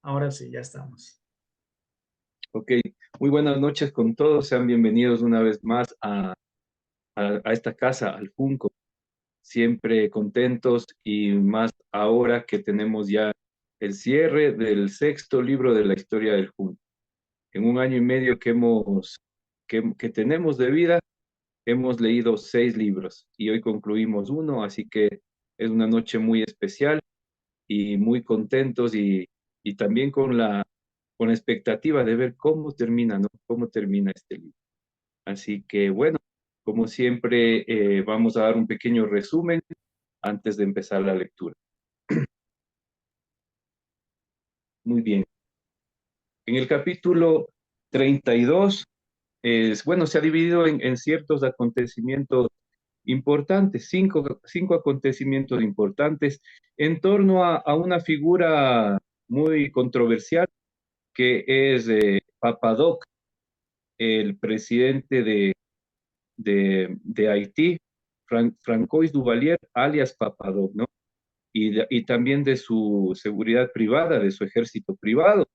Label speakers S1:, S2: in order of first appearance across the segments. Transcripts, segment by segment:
S1: Ahora sí, ya estamos.
S2: Ok, muy buenas noches con todos. Sean bienvenidos una vez más a esta casa, al Junco. Siempre contentos y más ahora que tenemos ya el cierre del sexto libro de la historia del Junco. En un año y medio que tenemos de vida, hemos leído 6 libros y hoy concluimos uno, así que es una noche muy especial y muy contentos y también con la expectativa de ver cómo termina, ¿no? Cómo termina este libro. Así que bueno, como siempre, vamos a dar un pequeño resumen antes de empezar la lectura. Muy bien. En el capítulo 32, bueno, se ha dividido en ciertos acontecimientos importantes, cinco acontecimientos importantes en torno a una figura muy controversial que es Papadoc, el presidente de Haití, Francois Duvalier, alias Papadoc, ¿no? Y también de su seguridad privada, de su ejército privado,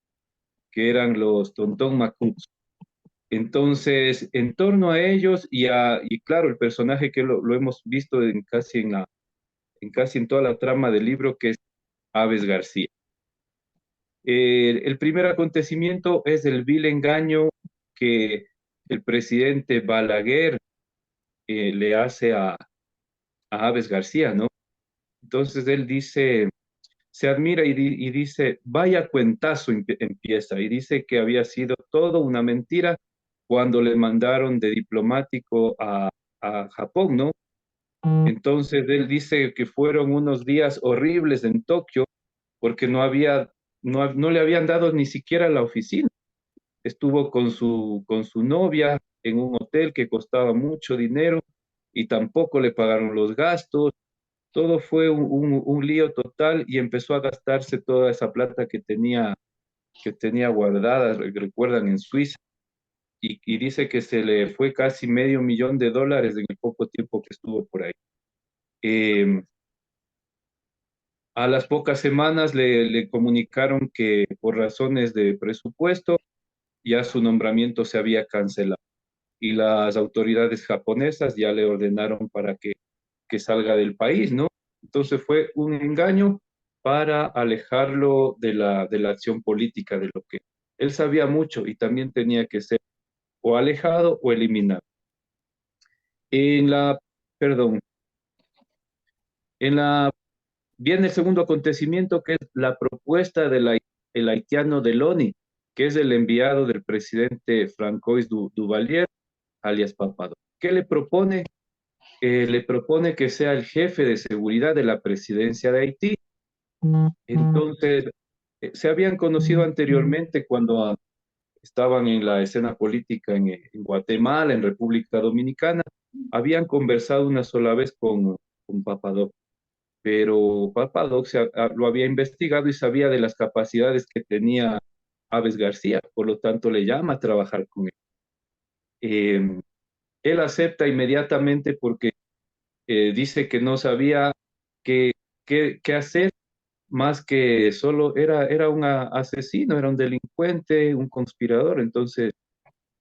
S2: que eran los Tontón Macuts. Entonces, en torno a ellos y claro, el personaje que lo hemos visto en casi en toda la trama del libro, que es Aves García. El primer acontecimiento es el vil engaño que el presidente Balaguer le hace a Aves García, ¿no? Entonces él dice, se admira y dice, vaya cuentazo empieza, y dice que había sido todo una mentira cuando le mandaron de diplomático a Japón, ¿no? Entonces él dice que fueron unos días horribles en Tokio porque no le habían dado ni siquiera la oficina. Estuvo con su novia en un hotel que costaba mucho dinero y tampoco le pagaron los gastos. Todo fue un lío total y empezó a gastarse toda esa plata que tenía guardada, recuerdan, en Suiza. Y dice que se le fue casi $500,000 en el poco tiempo que estuvo por ahí. Eh, a las pocas semanas le comunicaron que por razones de presupuesto ya su nombramiento se había cancelado y las autoridades japonesas ya le ordenaron para que salga del país, ¿no? Entonces fue un engaño para alejarlo de la acción política, de lo que él sabía mucho y también tenía que ser o alejado o eliminado. En la, perdón, en la, viene el segundo acontecimiento que es la propuesta el haitiano Deloni, que es el enviado del presidente Francois Duvalier, alias Papado. ¿Qué le propone? Le propone que sea el jefe de seguridad de la presidencia de Haití. Entonces, se habían conocido anteriormente cuando estaban en la escena política en Guatemala, en República Dominicana, habían conversado una sola vez con Papadoc, pero Papadoc lo había investigado y sabía de las capacidades que tenía Aves García, por lo tanto le llama a trabajar con él. Eh, Él acepta inmediatamente porque dice que no sabía qué, qué hacer más que solo era un asesino, era un delincuente, un conspirador, entonces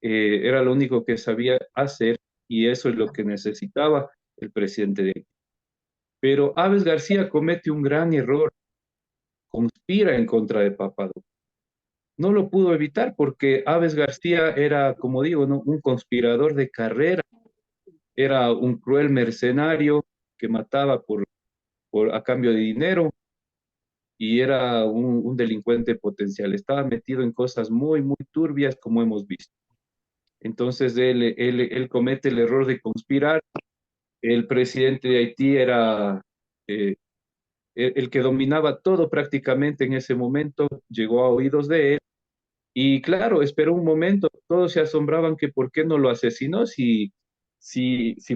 S2: era lo único que sabía hacer y eso es lo que necesitaba el presidente de Haití. Pero Aves García comete un gran error, conspira en contra de Papado. No lo pudo evitar porque Aves García era, como digo, ¿no? Un conspirador de carrera, era un cruel mercenario que mataba a cambio de dinero y era un delincuente potencial. Estaba metido en cosas muy, muy turbias, como hemos visto. Entonces él comete el error de conspirar. El presidente de Haití era eh, el que dominaba todo prácticamente en ese momento, llegó a oídos de él. Y claro, esperó un momento, todos se asombraban que por qué no lo asesinó si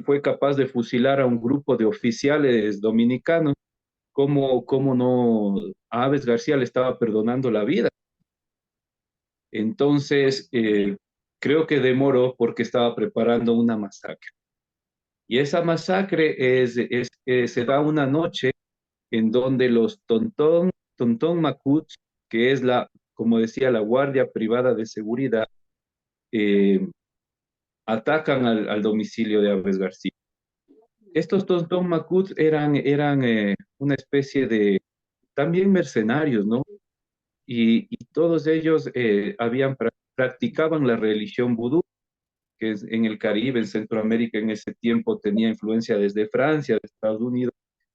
S2: fue capaz de fusilar a un grupo de oficiales dominicanos, cómo no a Aves García le estaba perdonando la vida. Entonces, creo que demoró porque estaba preparando una masacre. Y esa masacre se da una noche en donde los Tontón Macuts que es como decía, la Guardia Privada de Seguridad, eh, atacan al domicilio de Aves García. Estos dos Don Macut eran una especie de también mercenarios, ¿no? Y todos ellos practicaban la religión vudú, que es en el Caribe, en Centroamérica, en ese tiempo tenía influencia desde Francia, de Estados Unidos,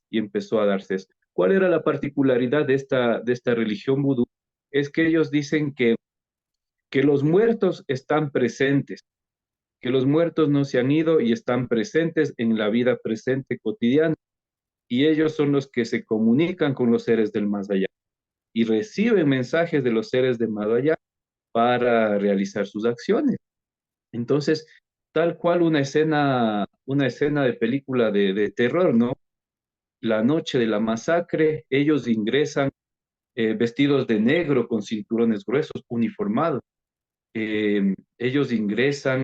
S2: y empezó a darse eso. ¿Cuál era la particularidad de esta religión vudú? Es que ellos dicen que los muertos están presentes, que los muertos no se han ido y están presentes en la vida presente cotidiana, y ellos son los que se comunican con los seres del más allá y reciben mensajes de los seres del más allá para realizar sus acciones. Entonces, tal cual una escena de película de terror, ¿no? La noche de la masacre, ellos ingresan vestidos de negro con cinturones gruesos, uniformados. Ellos ingresan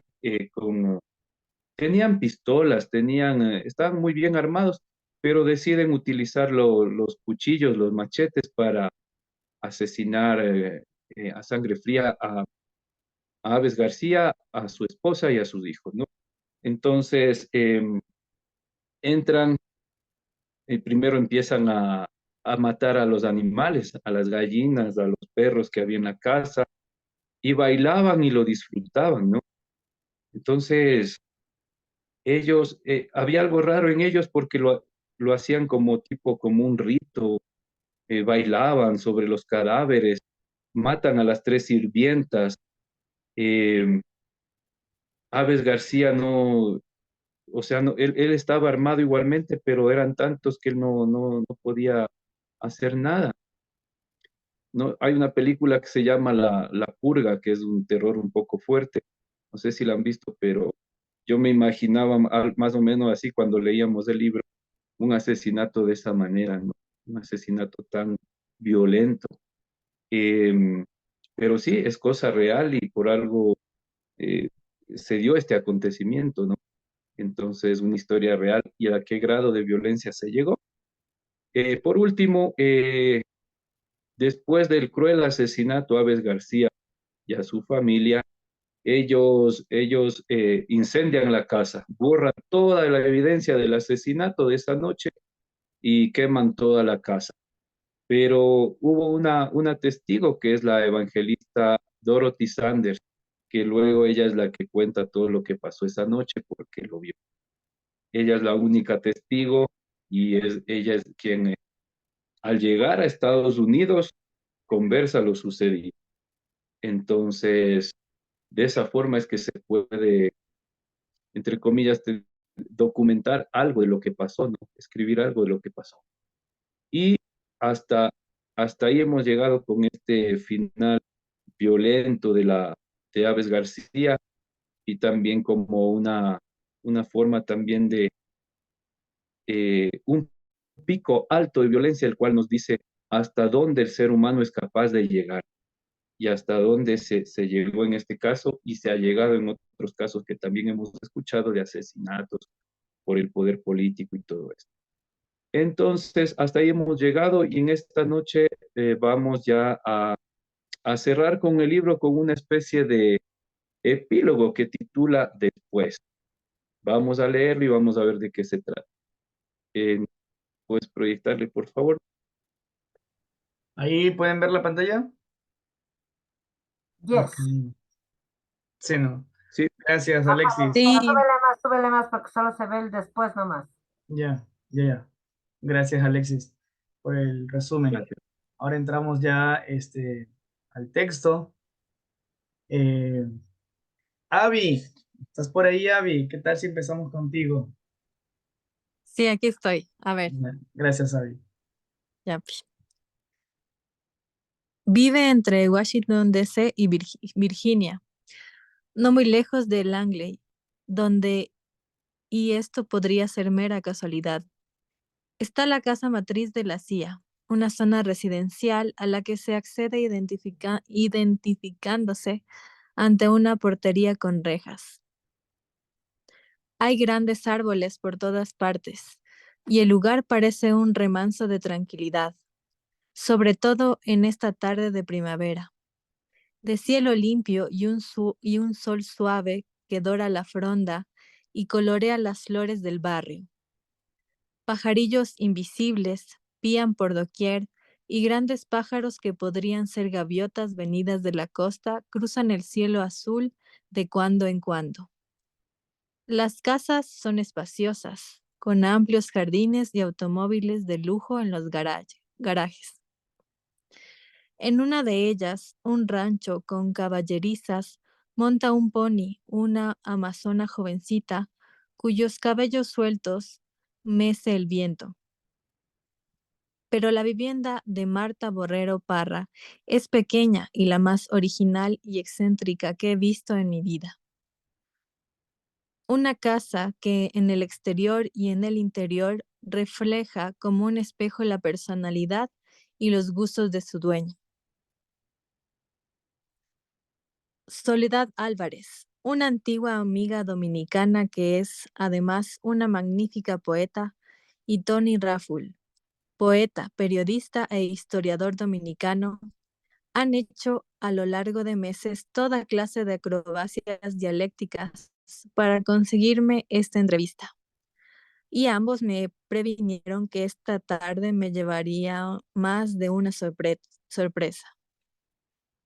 S2: tenían pistolas, estaban muy bien armados, pero deciden utilizar los cuchillos, los machetes para asesinar a sangre fría a Aves García, a su esposa y a sus hijos, ¿no? Entonces, entran y primero empiezan a matar a los animales, a las gallinas, a los perros que había en la casa, y bailaban y lo disfrutaban, ¿no? Entonces, había algo raro en ellos porque lo hacían como un rito, bailaban sobre los cadáveres, matan a las tres sirvientas. eh, Aves García no, o sea, no, él estaba armado igualmente, pero eran tantos que él no podía hacer nada. No, hay una película que se llama La Purga, que es un terror un poco fuerte. No sé si la han visto, pero yo me imaginaba más o menos así cuando leíamos el libro, un asesinato de esa manera, ¿no? Un asesinato tan violento. Em, pero sí, es cosa real y por algo eh, se dio este acontecimiento, ¿no? Entonces, una historia real y a qué grado de violencia se llegó. Por último, después del cruel asesinato a Aves García y a su familia, ellos incendian la casa, borran toda la evidencia del asesinato de esa noche y queman toda la casa. Pero hubo una testigo que es la evangelista Dorothy Sanders, que luego ella es la que cuenta todo lo que pasó esa noche porque lo vio. Ella es la única testigo y ella es quien al llegar a Estados Unidos conversa lo sucedido. Entonces, de esa forma es que se puede, entre comillas, documentar algo de lo que pasó, ¿no? Escribir algo de lo que pasó. Y hasta, hasta ahí hemos llegado con este final violento de Aves García y también como una forma también de un pico alto de violencia, el cual nos dice hasta dónde el ser humano es capaz de llegar y hasta dónde se llegó en este caso y se ha llegado en otros casos que también hemos escuchado de asesinatos por el poder político y todo esto. Entonces, hasta ahí hemos llegado y en esta noche vamos ya a cerrar con el libro con una especie de epílogo que titula Después. Vamos a leerlo y vamos a ver de qué se trata. Eh, ¿Puedes proyectarle, por favor?
S1: Ahí pueden ver la pantalla. Ok.
S3: Yes.
S1: Sí, no.
S2: Sí,
S1: Gracias,
S3: Ah,
S1: Alexis.
S3: pero
S4: Sí,
S3: súbele más porque solo se ve el después nomás.
S1: Ya, ya, ya. Gracias, Alexis, por el resumen.
S2: gracias.
S1: Ahora entramos ya al texto. Eh, Avi, ¿estás por ahí, Avi? ¿Qué tal si empezamos contigo?
S4: sí, aquí estoy. A ver,
S1: Gracias, Avi.
S4: ya. Vive entre Washington, D.C. y Virginia, no muy lejos de Langley, donde, y esto podría ser mera casualidad, está la casa matriz de la CIA, una zona residencial a la que se accede identificándose ante una portería con rejas. Hay grandes árboles por todas partes, y el lugar parece un remanso de tranquilidad. sobre todo en esta tarde de primavera, de cielo limpio y un sol suave que dora la fronda y colorea las flores del barrio. Pajarillos invisibles pían por doquier y grandes pájaros que podrían ser gaviotas venidas de la costa cruzan el cielo azul de cuando en cuando. Las casas son espaciosas, con amplios jardines y automóviles de lujo en los garajes. En una de ellas, un rancho con caballerizas monta un pony, una amazona jovencita, cuyos cabellos sueltos mece el viento. Pero la vivienda de Marta Borrero Parra es pequeña y la más original y excéntrica que he visto en mi vida. Una casa que en el exterior y en el interior refleja como un espejo la personalidad y los gustos de su dueño. Soledad Álvarez, una antigua amiga dominicana que es además una magnífica poeta, y Tony Rafful, poeta, periodista e historiador dominicano, han hecho a lo largo de meses toda clase de acrobacias dialécticas para conseguirme esta entrevista. Y ambos me previnieron que esta tarde me llevaría más de una sorpresa.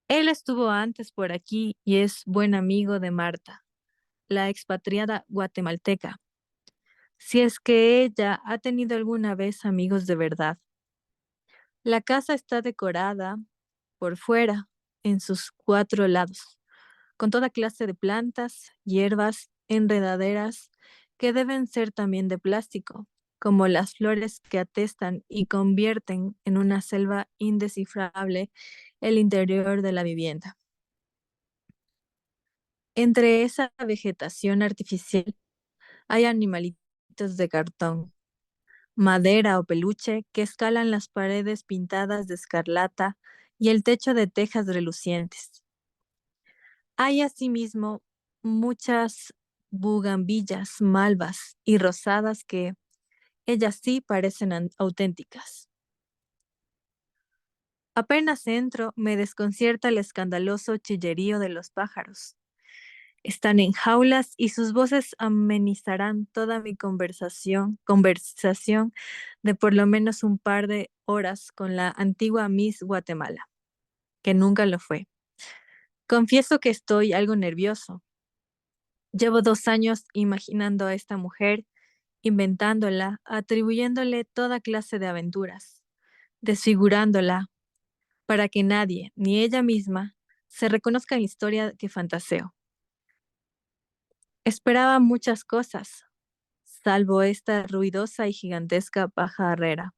S4: Él estuvo antes por aquí y es buen amigo de Marta, la expatriada guatemalteca, si es que ella ha tenido alguna vez amigos de verdad. La casa está decorada por fuera, en sus 4 lados, con toda clase de plantas, hierbas, enredaderas, que deben ser también de plástico, como las flores que atestan y convierten en una selva indescifrable el interior de la vivienda. Entre esa vegetación artificial hay animalitos de cartón, madera o peluche que escalan las paredes pintadas de escarlata y el techo de tejas relucientes. Hay asimismo muchas bugambillas, malvas y rosadas que ellas sí parecen auténticas. Apenas entro, me desconcierta el escandaloso chillerío de los pájaros. Están en jaulas y sus voces amenizarán toda mi conversación de por lo menos un par de horas con la antigua Miss Guatemala, que nunca lo fue. Confieso que estoy algo nervioso. Llevo 2 años imaginando a esta mujer, inventándola, atribuyéndole toda clase de aventuras, desfigurándola para que nadie, ni ella misma, se reconozca en la historia que fantaseo. Esperaba muchas cosas, salvo esta ruidosa y gigantesca pajarera.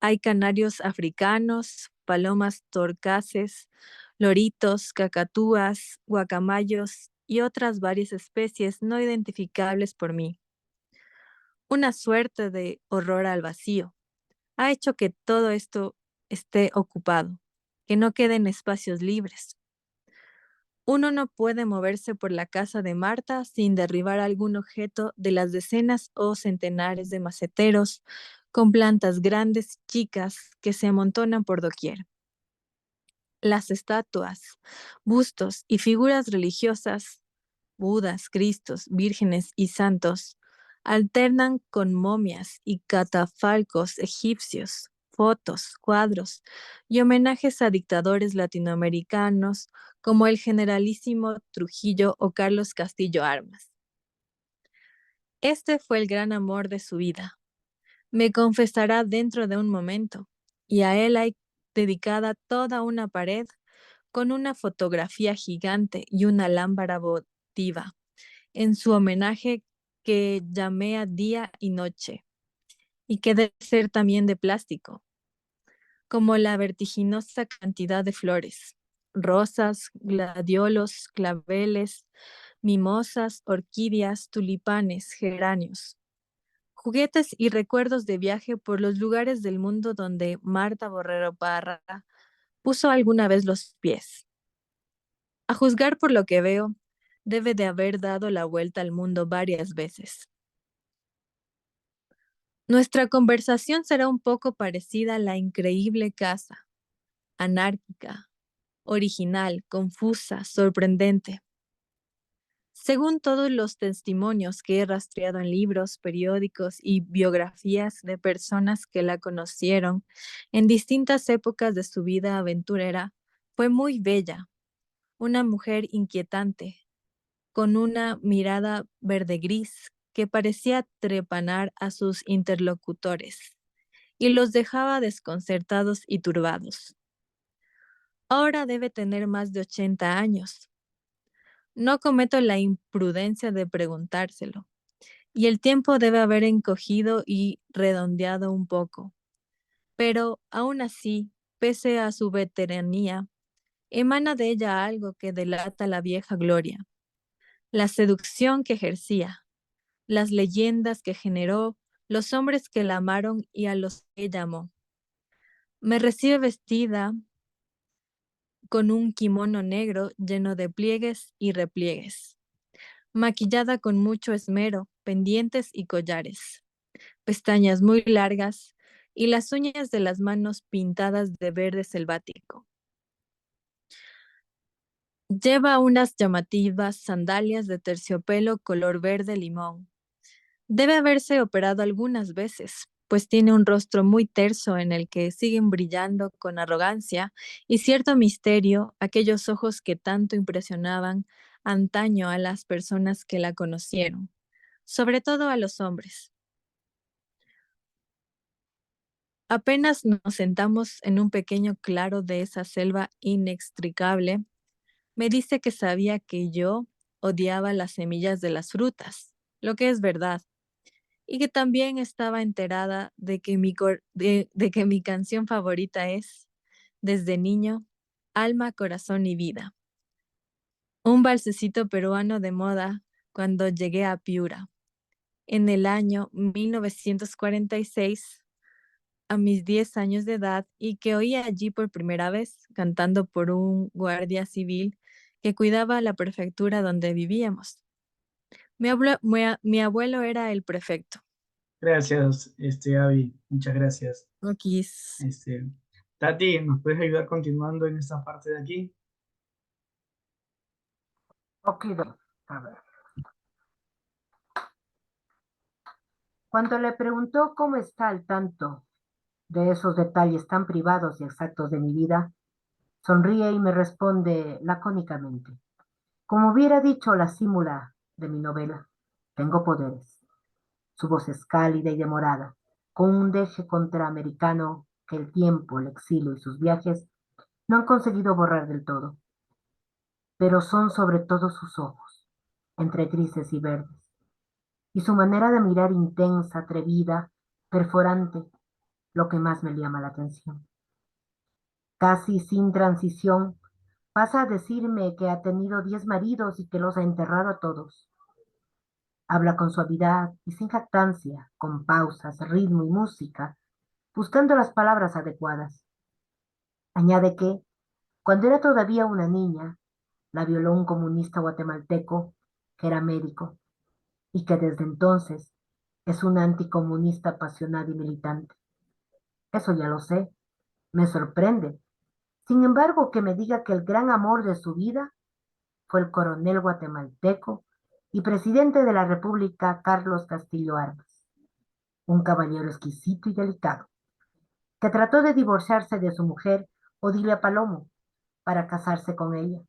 S4: Hay canarios africanos, palomas torcaces, loritos, cacatúas, guacamayos y otras varias especies no identificables por mí. Una suerte de horror al vacío ha hecho que todo esto esté ocupado, que no queden espacios libres. Uno no puede moverse por la casa de Marta sin derribar algún objeto de las decenas o centenares de maceteros con plantas grandes y chicas que se amontonan por doquier. Las estatuas, bustos y figuras religiosas, Budas, Cristos, vírgenes y santos, alternan con momias y catafalcos egipcios, fotos, cuadros y homenajes a dictadores latinoamericanos como el generalísimo Trujillo o Carlos Castillo Armas. Este fue el gran amor de su vida. Me confesará dentro de un momento, y a él hay dedicada toda una pared con una fotografía gigante y una lámpara votiva en su homenaje que llamea día y noche, y que debe ser también de plástico, como la vertiginosa cantidad de flores, rosas, gladiolos, claveles, mimosas, orquídeas, tulipanes, geranios, juguetes y recuerdos de viaje por los lugares del mundo donde Marta Borrero Parra puso alguna vez los pies. A juzgar por lo que veo, debe de haber dado la vuelta al mundo varias veces. Nuestra conversación será un poco parecida a la increíble casa, anárquica, original, confusa, sorprendente. Según todos los testimonios que he rastreado en libros, periódicos y biografías de personas que la conocieron en distintas épocas de su vida aventurera, fue muy bella, una mujer inquietante, con una mirada verde-gris que parecía trepanar a sus interlocutores y los dejaba desconcertados y turbados. Ahora debe tener más de 80 años. No cometo la imprudencia de preguntárselo, y el tiempo debe haber encogido y redondeado un poco. Pero aún así, pese a su veteranía, emana de ella algo que delata la vieja gloria, la seducción que ejercía, las leyendas que generó, los hombres que la amaron y a los que ella amó. Me recibe vestida con un kimono negro lleno de pliegues y repliegues, maquillada con mucho esmero, pendientes y collares, pestañas muy largas y las uñas de las manos pintadas de verde selvático. Lleva unas llamativas sandalias de terciopelo color verde limón. Debe haberse operado algunas veces, pues tiene un rostro muy terso en el que siguen brillando con arrogancia y cierto misterio aquellos ojos que tanto impresionaban antaño a las personas que la conocieron, sobre todo a los hombres. Apenas nos sentamos en un pequeño claro de esa selva inextricable, me dice que sabía que yo odiaba las semillas de las frutas, lo que es verdad, y que también estaba enterada de que de que mi canción favorita es, desde niño, Alma, Corazón y Vida, un balsecito peruano de moda cuando llegué a Piura, en el año 1946, a mis 10 años de edad, y que oí allí por primera vez, cantando por un guardia civil que cuidaba la prefectura donde vivíamos. Mi abuelo era el prefecto.
S1: Gracias, Avi, muchas gracias.
S4: Aquí.
S1: Este, Tati, ¿nos puedes ayudar continuando en esta parte de aquí?
S3: Ok, a ver. Cuando le preguntó cómo está al tanto de esos detalles tan privados y exactos de mi vida, sonríe y me responde lacónicamente, como hubiera dicho la símula de mi novela, tengo poderes. Su voz es cálida y demorada, con un deje contraamericano que el tiempo, el exilio y sus viajes no han conseguido borrar del todo, pero son sobre todo sus ojos, entre grises y verdes, y su manera de mirar intensa, atrevida, perforante, lo que más me llama la atención. Casi sin transición, pasa a decirme que ha tenido 10 maridos y que los ha enterrado a todos. Habla con suavidad y sin jactancia, con pausas, ritmo y música, buscando las palabras adecuadas. Añade que, cuando era todavía una niña, la violó un comunista guatemalteco que era médico y que desde entonces es un anticomunista apasionado y militante. Eso ya lo sé, me sorprende. Sin embargo, que me diga que el gran amor de su vida fue el coronel guatemalteco y presidente de la República Carlos Castillo Armas, un caballero exquisito y delicado, que trató de divorciarse de su mujer Odilia Palomo para casarse con ella,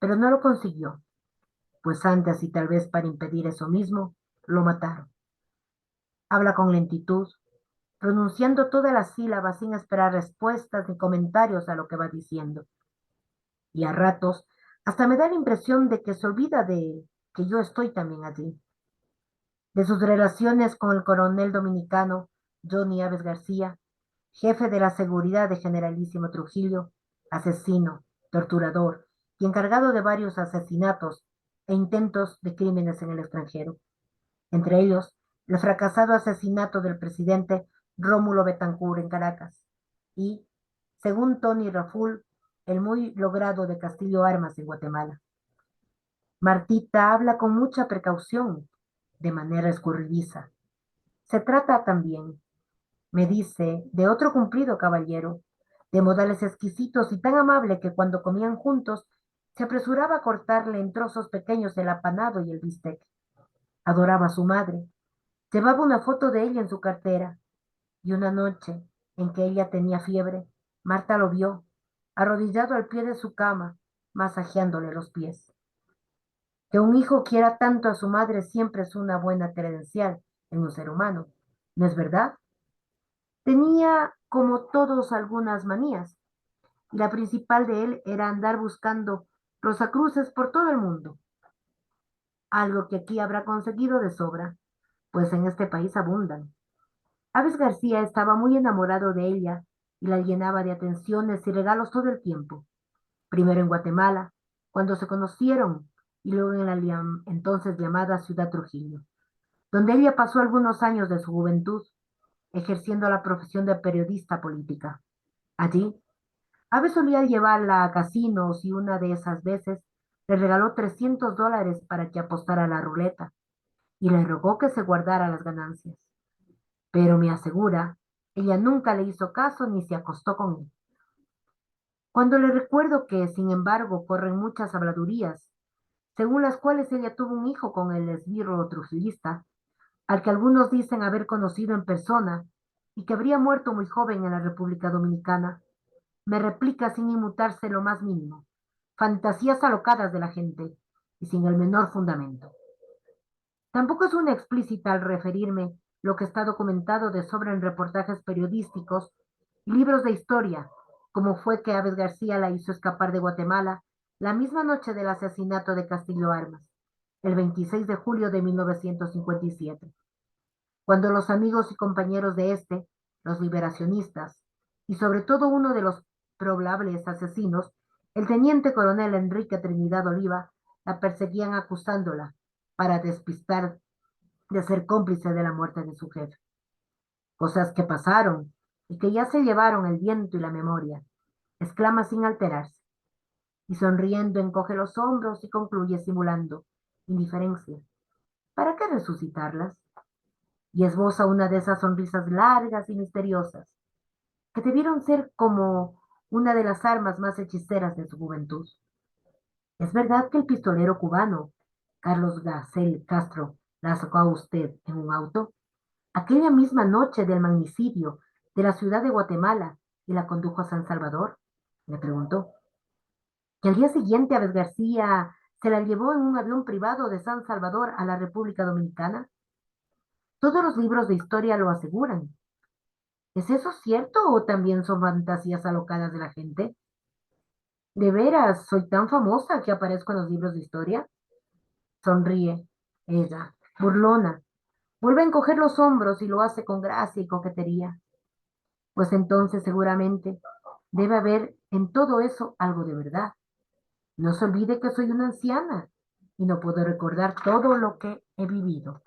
S3: pero no lo consiguió, pues antes y tal vez para impedir eso mismo, lo mataron. Habla con lentitud, pronunciando todas las sílabas sin esperar respuestas ni comentarios a lo que va diciendo. Y a ratos hasta me da la impresión de que se olvida de que yo estoy también allí. De sus relaciones con el coronel dominicano Johnny Aves García, jefe de la seguridad de Generalísimo Trujillo, asesino, torturador y encargado de varios asesinatos e intentos de crímenes en el extranjero, entre ellos el fracasado asesinato del presidente Rómulo Betancourt en Caracas y, según Tony Raful, el muy logrado de Castillo Armas en Guatemala. Martita habla con mucha precaución, de manera escurridiza, Se trata también, me dice, de otro cumplido caballero, de modales exquisitos y tan amable que cuando comían juntos se apresuraba a cortarle en trozos pequeños el apanado y el bistec. Adoraba a su madre. Llevaba una foto de ella en su cartera y una noche en que ella tenía fiebre, Marta lo vio, arrodillado al pie de su cama, masajeándole los pies. Que un hijo quiera tanto a su madre siempre es una buena credencial en un ser humano, ¿no es verdad? Tenía, como todos, algunas manías, y la principal de él era andar buscando rosacruces por todo el mundo, algo que aquí habrá conseguido de sobra, pues en este país abundan. Aves García estaba muy enamorado de ella y la llenaba de atenciones y regalos todo el tiempo. Primero en Guatemala, cuando se conocieron, y luego en la entonces llamada Ciudad Trujillo, donde ella pasó algunos años de su juventud, ejerciendo la profesión de periodista política. Allí, Abe solía llevarla a casinos y una de esas veces le regaló $300 para que apostara a la ruleta y le rogó que se guardara las ganancias. Pero me asegura, ella nunca le hizo caso ni se acostó con él. Cuando le recuerdo que, sin embargo, corren muchas habladurías, según las cuales ella tuvo un hijo con el esbirro trujillista, al que algunos dicen haber conocido en persona y que habría muerto muy joven en la República Dominicana, me replica sin inmutarse lo más mínimo, fantasías alocadas de la gente y sin el menor fundamento. Tampoco es una explícita al referirme lo que está documentado de sobra en reportajes periodísticos y libros de historia, como fue que Aves García la hizo escapar de Guatemala la misma noche del asesinato de Castillo Armas, el 26 de julio de 1957, cuando los amigos y compañeros de este, los liberacionistas, y sobre todo uno de los probables asesinos, el teniente coronel Enrique Trinidad Oliva, la perseguían acusándola para despistar de ser cómplice de la muerte de su jefe. Cosas que pasaron y que ya se llevaron el viento y la memoria, exclama sin alterarse, y sonriendo encoge los hombros y concluye simulando indiferencia. ¿Para qué resucitarlas? Y esboza una de esas sonrisas largas y misteriosas, que debieron ser como una de las armas más hechiceras de su juventud. ¿Es verdad que el pistolero cubano, Carlos Gacel Castro, la sacó a usted en un auto aquella misma noche del magnicidio de la ciudad de Guatemala y la condujo a San Salvador? Le preguntó. Que al día siguiente Aves García se la llevó en un avión privado de San Salvador a la República Dominicana. Todos los libros de historia lo aseguran. ¿Es eso cierto o también son fantasías alocadas de la gente? ¿De veras soy tan famosa que aparezco en los libros de historia? Sonríe ella, burlona. Vuelve a encoger los hombros y lo hace con gracia y coquetería. Pues entonces seguramente debe haber en todo eso algo de verdad. No se olvide que soy una anciana y no puedo recordar todo lo que he vivido.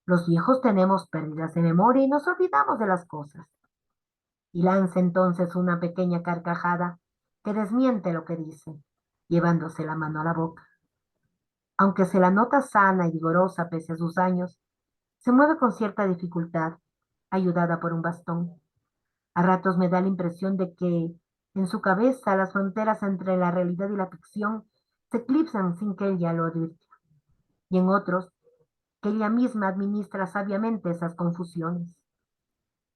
S3: Los viejos tenemos pérdidas de memoria y nos olvidamos de las cosas. Y lanza entonces una pequeña carcajada que desmiente lo que dice, llevándose la mano a la boca. Aunque se la nota sana y vigorosa pese a sus años, se mueve con cierta dificultad, ayudada por un bastón. A ratos me da la impresión de que en su cabeza las fronteras entre la realidad y la ficción se eclipsan sin que ella lo advirta. Y en otros, que ella misma administra sabiamente esas confusiones.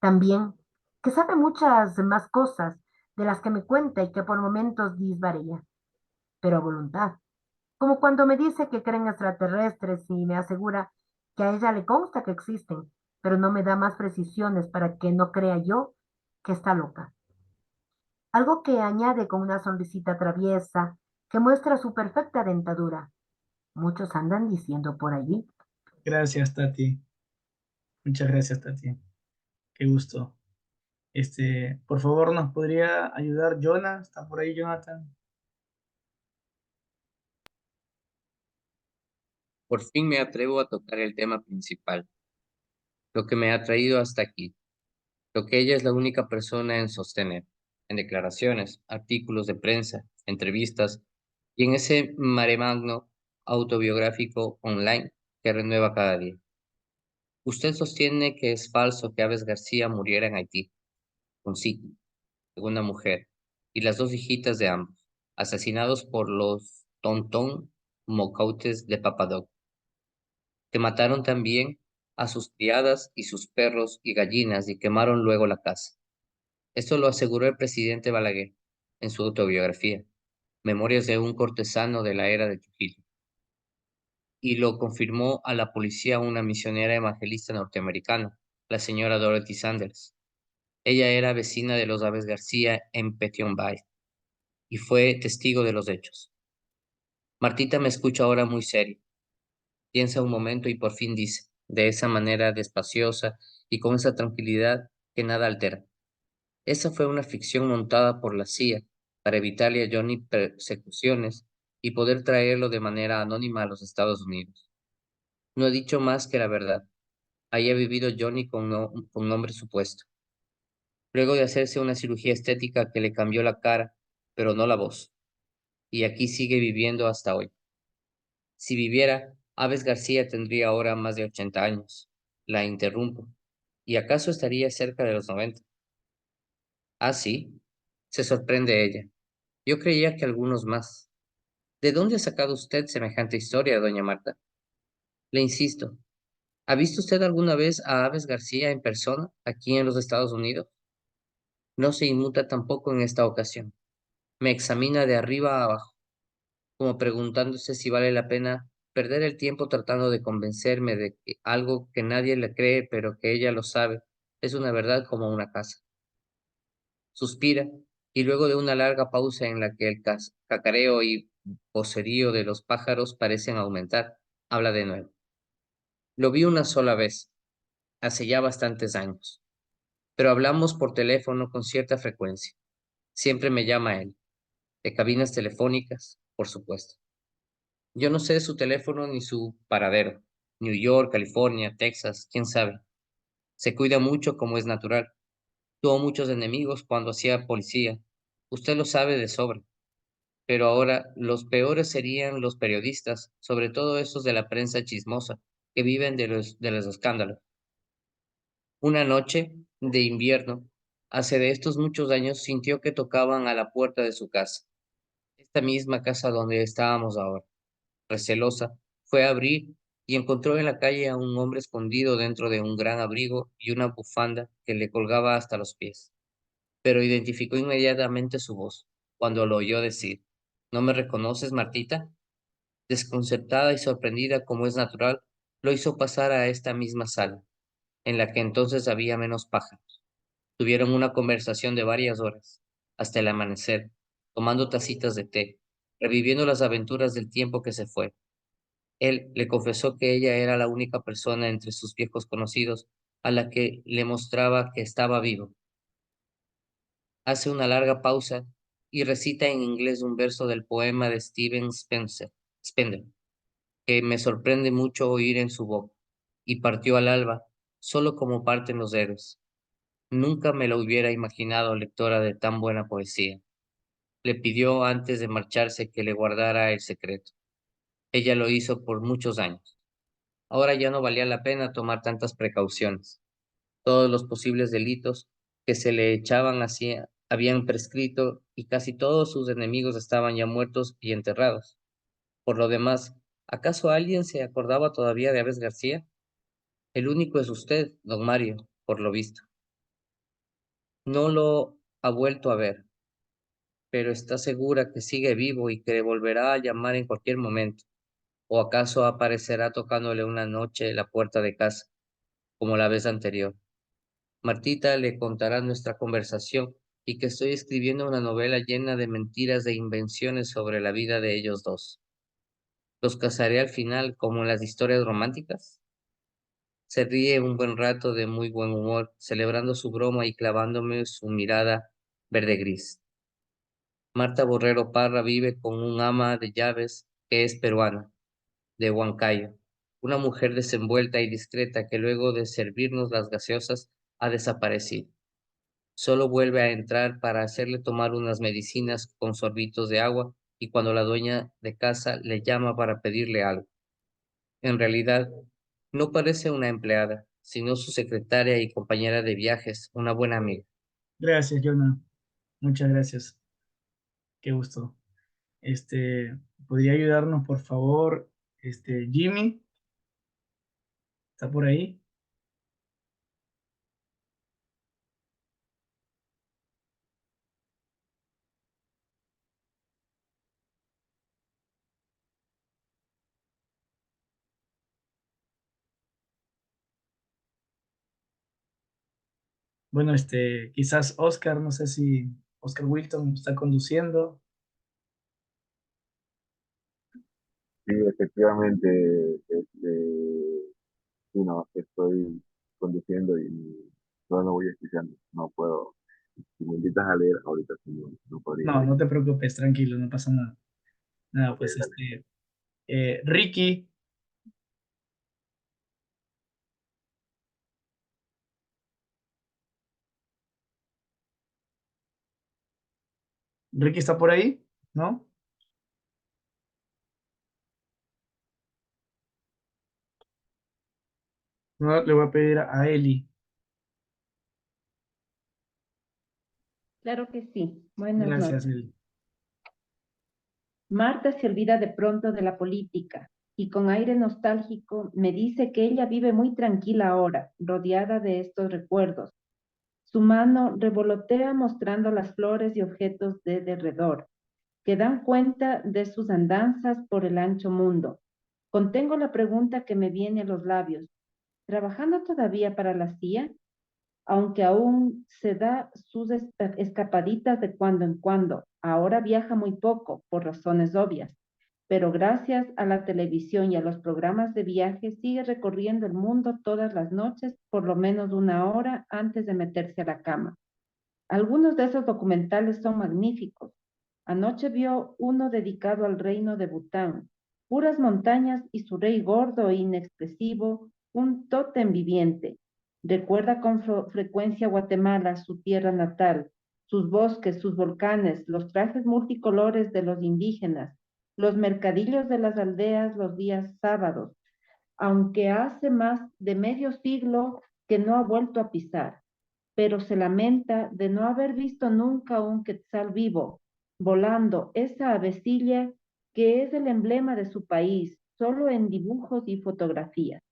S3: También, que sabe muchas más cosas de las que me cuenta y que por momentos disvaría, pero a voluntad. Como cuando me dice que creen extraterrestres y me asegura que a ella le consta que existen, pero no me da más precisiones para que no crea yo que está loca. Algo que añade con una sonrisita traviesa que muestra su perfecta dentadura. Muchos andan diciendo por allí.
S1: Gracias, Tati. Muchas gracias, Tati. Qué gusto. Por favor, ¿nos podría ayudar Jonah? ¿Está por ahí, Jonathan?
S5: Por fin me atrevo a tocar el tema principal, lo que me ha traído hasta aquí, lo que ella es la única persona en sostener, en declaraciones, artículos de prensa, entrevistas y en ese mare magno autobiográfico online que renueva cada día. Usted sostiene que es falso que Aves García muriera en Haití, con Siti, segunda mujer, y las dos hijitas de ambos, asesinados por los Tontón Mocautes de Papadoc, que mataron también a sus criadas y sus perros y gallinas y quemaron luego la casa. Esto lo aseguró el presidente Balaguer en su autobiografía, Memorias de un cortesano de la era de Trujillo, y lo confirmó a la policía una misionera evangelista norteamericana, la señora Dorothy Sanders. Ella era vecina de los Aves García en Petion Bay y fue testigo de los hechos. Martita me escucha ahora muy serio. Piensa un momento y por fin dice, de esa manera despaciosa y con esa tranquilidad que nada altera. Esa fue una ficción montada por la CIA para evitarle a Johnny persecuciones y poder traerlo de manera anónima a los Estados Unidos. No he dicho más que la verdad. Ahí ha vivido Johnny con nombre supuesto. Luego de hacerse una cirugía estética que le cambió la cara, pero no la voz. Y aquí sigue viviendo hasta hoy. Si viviera, Aves García tendría ahora más de 80 años. La interrumpo. ¿Y acaso estaría cerca de los 90? Ah, sí. Se sorprende ella. Yo creía que algunos más. ¿De dónde ha sacado usted semejante historia, doña Marta? Le insisto, ¿ha visto usted alguna vez a Aves García en persona aquí en los Estados Unidos? No se inmuta tampoco en esta ocasión. Me examina de arriba a abajo, como preguntándose si vale la pena perder el tiempo tratando de convencerme de que algo que nadie le cree, pero que ella lo sabe, es una verdad como una casa. Suspira, y luego de una larga pausa en la que el cacareo y vocerío de los pájaros parecen aumentar, habla de nuevo. Lo vi una sola vez, hace ya bastantes años, pero hablamos por teléfono con cierta frecuencia. Siempre me llama él, de cabinas telefónicas, por supuesto. Yo no sé su teléfono ni su paradero. New York, California, Texas, quién sabe. Se cuida mucho como es natural. Tuvo muchos enemigos cuando hacía policía. Usted lo sabe de sobra. Pero ahora los peores serían los periodistas, sobre todo esos de la prensa chismosa, que viven de los escándalos. Una noche de invierno, hace de estos muchos años, sintió que tocaban a la puerta de su casa, esta misma casa donde estábamos ahora. Recelosa, fue a abrir y encontró en la calle a un hombre escondido dentro de un gran abrigo y una bufanda que le colgaba hasta los pies. Pero identificó inmediatamente su voz, cuando lo oyó decir, ¿no me reconoces, Martita? Desconcertada y sorprendida como es natural, lo hizo pasar a esta misma sala, en la que entonces había menos pájaros. Tuvieron una conversación de varias horas, hasta el amanecer, tomando tacitas de té, reviviendo las aventuras del tiempo que se fue. Él le confesó que ella era la única persona entre sus viejos conocidos a la que le mostraba que estaba vivo. Hace una larga pausa y recita en inglés un verso del poema de Stephen Spender, que me sorprende mucho oír en su boca. Y partió al alba, solo como parten los héroes. Nunca me lo hubiera imaginado lectora de tan buena poesía. Le pidió antes de marcharse que le guardara el secreto. Ella lo hizo por muchos años. Ahora ya no valía la pena tomar tantas precauciones. Todos los posibles delitos que se le echaban hacia habían prescrito y casi todos sus enemigos estaban ya muertos y enterrados. Por lo demás, ¿acaso alguien se acordaba todavía de Aves García? El único es usted, don Mario, por lo visto. No lo ha vuelto a ver, pero está segura que sigue vivo y que le volverá a llamar en cualquier momento. ¿O acaso aparecerá tocándole una noche la puerta de casa, como la vez anterior? Martita le contará nuestra conversación y que estoy escribiendo una novela llena de mentiras e invenciones sobre la vida de ellos dos. ¿Los casaré al final como en las historias románticas? Se ríe un buen rato de muy buen humor, celebrando su broma y clavándome su mirada verde gris. Marta Borrero Parra vive con un ama de llaves que es peruana, de Huancayo, una mujer desenvuelta y discreta que luego de servirnos las gaseosas ha desaparecido. Solo vuelve a entrar para hacerle tomar unas medicinas con sorbitos de agua y cuando la dueña de casa le llama para pedirle algo. En realidad, no parece una empleada, sino su secretaria y compañera de viajes, una buena amiga.
S1: Gracias, Jonah. Muchas gracias. Qué gusto. ¿Podría ayudarnos, por favor? Jimmy, ¿está por ahí? Bueno, quizás Oscar, no sé si Oscar Wilton está conduciendo.
S6: Sí, efectivamente, sí, no, estoy conduciendo y no voy escuchando, no puedo. Si me invitas a leer, ahorita sí no podría
S1: No,
S6: leer.
S1: no te preocupes, tranquilo, no pasa nada. Nada,
S6: Ok,
S1: pues
S6: dale.
S1: Ricky, Ricky está por ahí, ¿no? No, le voy a pedir a Eli.
S7: Claro que sí. Buenas
S1: Gracias,
S7: noches.
S1: Eli.
S7: Marta se olvida de pronto de la política y con aire nostálgico me dice que ella vive muy tranquila ahora, rodeada de estos recuerdos. Su mano revolotea mostrando las flores y objetos de derredor, que dan cuenta de sus andanzas por el ancho mundo. Contengo la pregunta que me viene a los labios. ¿Trabajando todavía para la CIA? Aunque aún se da sus escapaditas de cuando en cuando. Ahora viaja muy poco, por razones obvias, pero gracias a la televisión y a los programas de viaje sigue recorriendo el mundo todas las noches, por lo menos una hora antes de meterse a la cama. Algunos de esos documentales son magníficos. Anoche vio uno dedicado al reino de Bután, puras montañas y su rey gordo e inexpresivo, un tótem viviente. Recuerda con frecuencia Guatemala, su tierra natal, sus bosques, sus volcanes, los trajes multicolores de los indígenas, los mercadillos de las aldeas los días sábados, aunque hace más de medio siglo que no ha vuelto a pisar, pero se lamenta de no haber visto nunca un quetzal vivo, volando esa avecilla que es el emblema de su país, solo en dibujos y fotografías.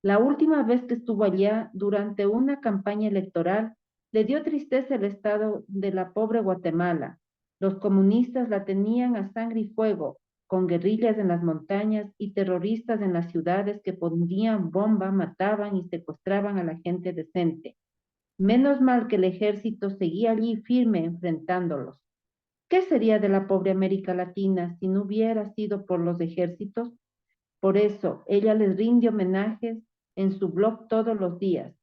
S7: La última vez que estuvo allá, durante una campaña electoral, le dio tristeza el estado de la pobre Guatemala. Los comunistas la tenían a sangre y fuego, con guerrillas en las montañas y terroristas en las ciudades que ponían bomba, mataban y secuestraban a la gente decente. Menos mal que el ejército seguía allí firme enfrentándolos. ¿Qué sería de la pobre América Latina si no hubiera sido por los ejércitos? Por eso ella les rinde homenajes en su blog todos los días.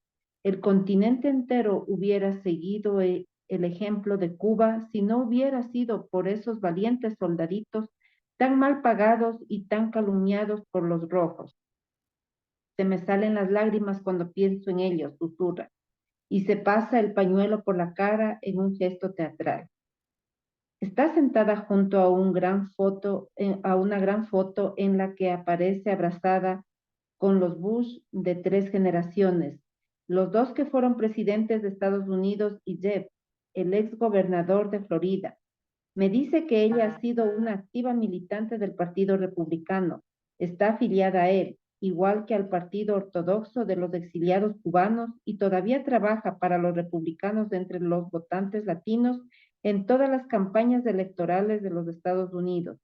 S7: El continente entero hubiera seguido el ejemplo de Cuba si no hubiera sido por esos valientes soldaditos tan mal pagados y tan calumniados por los rojos. Se me salen las lágrimas cuando pienso en ellos, susurra, y se pasa el pañuelo por la cara en un gesto teatral. Está sentada junto a, a una gran foto en la que aparece abrazada con los Bush de 3 generaciones, los dos que fueron presidentes de Estados Unidos y Jeb, el ex gobernador de Florida. Me dice que ella ha sido una activa militante del Partido Republicano. Está afiliada a él, igual que al Partido Ortodoxo de los exiliados cubanos, y todavía trabaja para los republicanos de entre los votantes latinos en todas las campañas electorales de los Estados Unidos,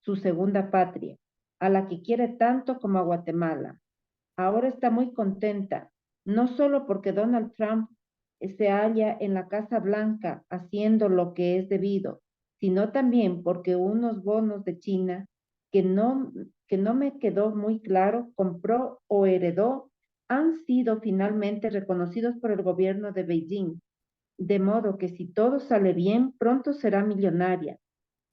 S7: su segunda patria, a la que quiere tanto como a Guatemala. Ahora está muy contenta, no solo porque Donald Trump se halla en la Casa Blanca haciendo lo que es debido, sino también porque unos bonos de China que no me quedó muy claro, compró o heredó, han sido finalmente reconocidos por el gobierno de Beijing. De modo que si todo sale bien, pronto será millonaria.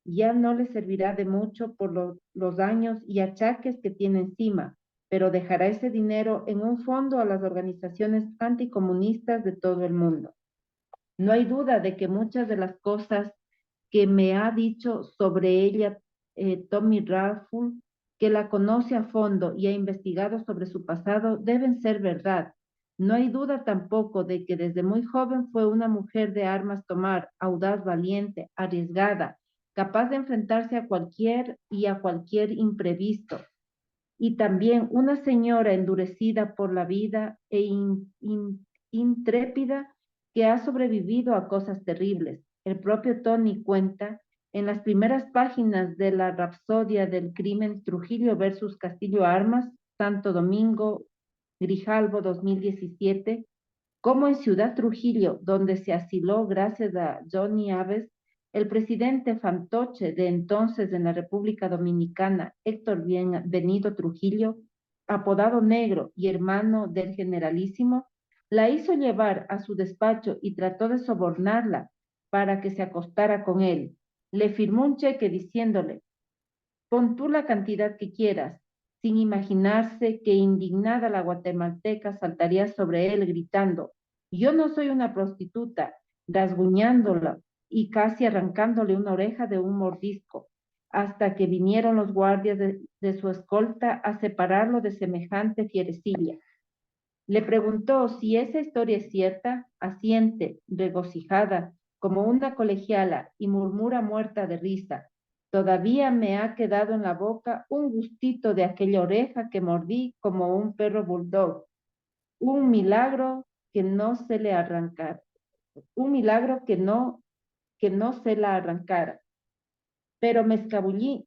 S7: Ya no le servirá de mucho por los daños y achaques que tiene encima, pero dejará ese dinero en un fondo a las organizaciones anticomunistas de todo el mundo. No hay duda de que muchas de las cosas que me ha dicho sobre ella Tommy Raffle, que la conoce a fondo y ha investigado sobre su pasado, deben ser verdad. No hay duda tampoco de que desde muy joven fue una mujer de armas tomar, audaz, valiente, arriesgada, capaz de enfrentarse a cualquier imprevisto, y también una señora endurecida por la vida e intrépida que ha sobrevivido a cosas terribles. El propio Tony cuenta en las primeras páginas de la Rapsodia del Crimen, Trujillo versus Castillo Armas, Santo Domingo, Grijalbo 2017, como en Ciudad Trujillo, donde se asiló gracias a Johnny Aves, el presidente fantoche de entonces en la República Dominicana, Héctor Benito Trujillo, apodado Negro y hermano del generalísimo, la hizo llevar a su despacho y trató de sobornarla para que se acostara con él. Le firmó un cheque diciéndole: pon tú la cantidad que quieras, sin imaginarse que indignada la guatemalteca saltaría sobre él gritando: yo no soy una prostituta, rasguñándola y casi arrancándole una oreja de un mordisco, hasta que vinieron los guardias de su escolta a separarlo de semejante fierecilla. Le preguntó si esa historia es cierta, asiente, regocijada, como una colegiala, y murmura muerta de risa: todavía me ha quedado en la boca un gustito de aquella oreja que mordí como un perro bulldog. Un milagro que no se le arrancara. Un milagro que no se la arrancara. Pero me escabullí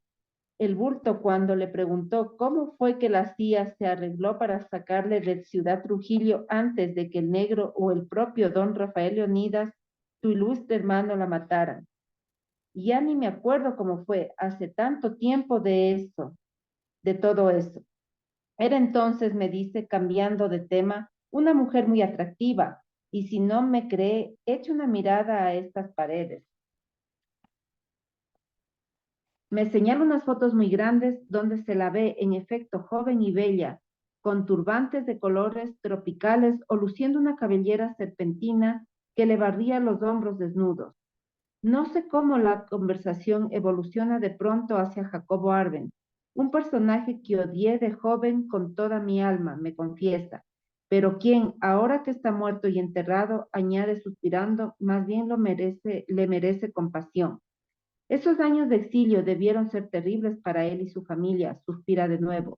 S7: el bulto cuando le preguntó cómo fue que la CIA se arregló para sacarle de Ciudad Trujillo antes de que el Negro o el propio don Rafael Leonidas, su ilustre hermano, la mataran. Ya ni me acuerdo cómo fue, hace tanto tiempo de eso, de todo eso. Era entonces, me dice, cambiando de tema, una mujer muy atractiva, y si no me cree, eche una mirada a estas paredes. Me señala unas fotos muy grandes donde se la ve en efecto joven y bella, con turbantes de colores tropicales o luciendo una cabellera serpentina que le barría los hombros desnudos. No sé cómo la conversación evoluciona de pronto hacia Jacobo Arben, un personaje que odié de joven con toda mi alma, me confiesa, pero quien, ahora que está muerto y enterrado, añade suspirando, más bien le merece compasión. Esos años de exilio debieron ser terribles para él y su familia, suspira de nuevo.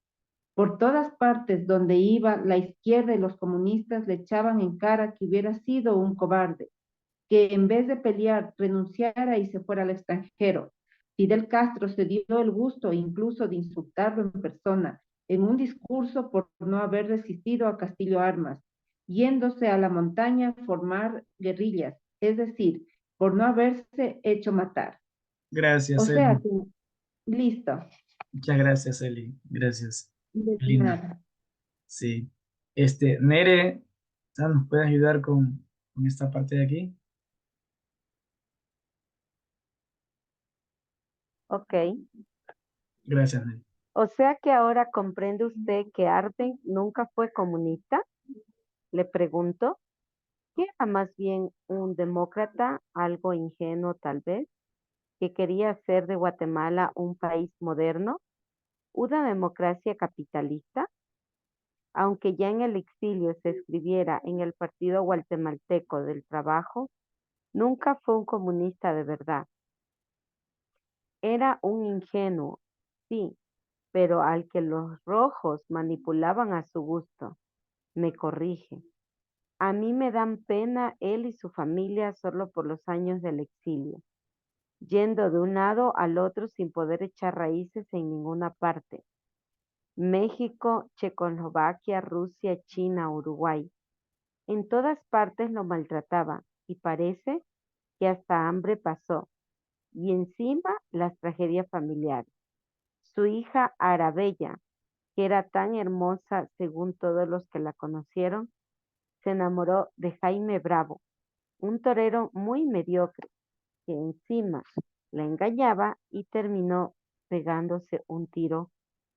S7: Por todas partes donde iba, la izquierda y los comunistas le echaban en cara que hubiera sido un cobarde, que en vez de pelear renunciara y se fuera al extranjero. Fidel Castro se dio el gusto incluso de insultarlo en persona, en un discurso por no haber resistido a Castillo Armas, yéndose a la montaña a formar guerrillas, es decir, por no haberse hecho matar. O
S1: Gracias,
S7: sea,
S1: Eli.
S7: listo.
S1: Muchas gracias, Eli. Gracias.
S7: De
S1: Lindo.
S7: nada.
S1: Sí. Nere, ¿sabes? ¿Nos puede ayudar con esta parte de aquí?
S8: Ok,
S1: Gracias, Nere.
S8: o sea que ahora comprende usted que Arben nunca fue comunista. Le pregunto, ¿que era más bien un demócrata, algo ingenuo tal vez, que quería hacer de Guatemala un país moderno, una democracia capitalista? Aunque ya en el exilio se escribiera en el Partido Guatemalteco del Trabajo, nunca fue un comunista de verdad. Era un ingenuo, sí, pero al que los rojos manipulaban a su gusto. Me corrige. A mí me dan pena él y su familia solo por los años del exilio, yendo de un lado al otro sin poder echar raíces en ninguna parte. México, Checoslovaquia, Rusia, China, Uruguay. En todas partes lo maltrataban y parece que hasta hambre pasó. Y encima las tragedias familiares. Su hija Arabella, que era tan hermosa según todos los que la conocieron, se enamoró de Jaime Bravo, un torero muy mediocre, que encima la engañaba y terminó pegándose un tiro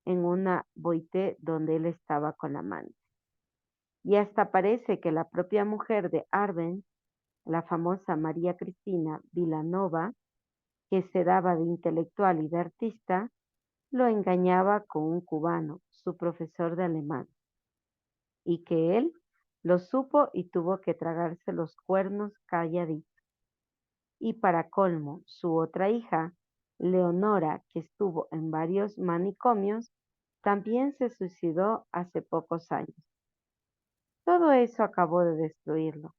S8: en una boité donde él estaba con amante. Y hasta parece que la propia mujer de Arben, la famosa María Cristina Vilanova, que se daba de intelectual y de artista, lo engañaba con un cubano, su profesor de alemán, y que él Lo supo y tuvo que tragarse los cuernos calladito. Y para colmo, su otra hija, Leonora, que estuvo en varios manicomios, también se suicidó hace pocos años. Todo eso acabó de destruirlo.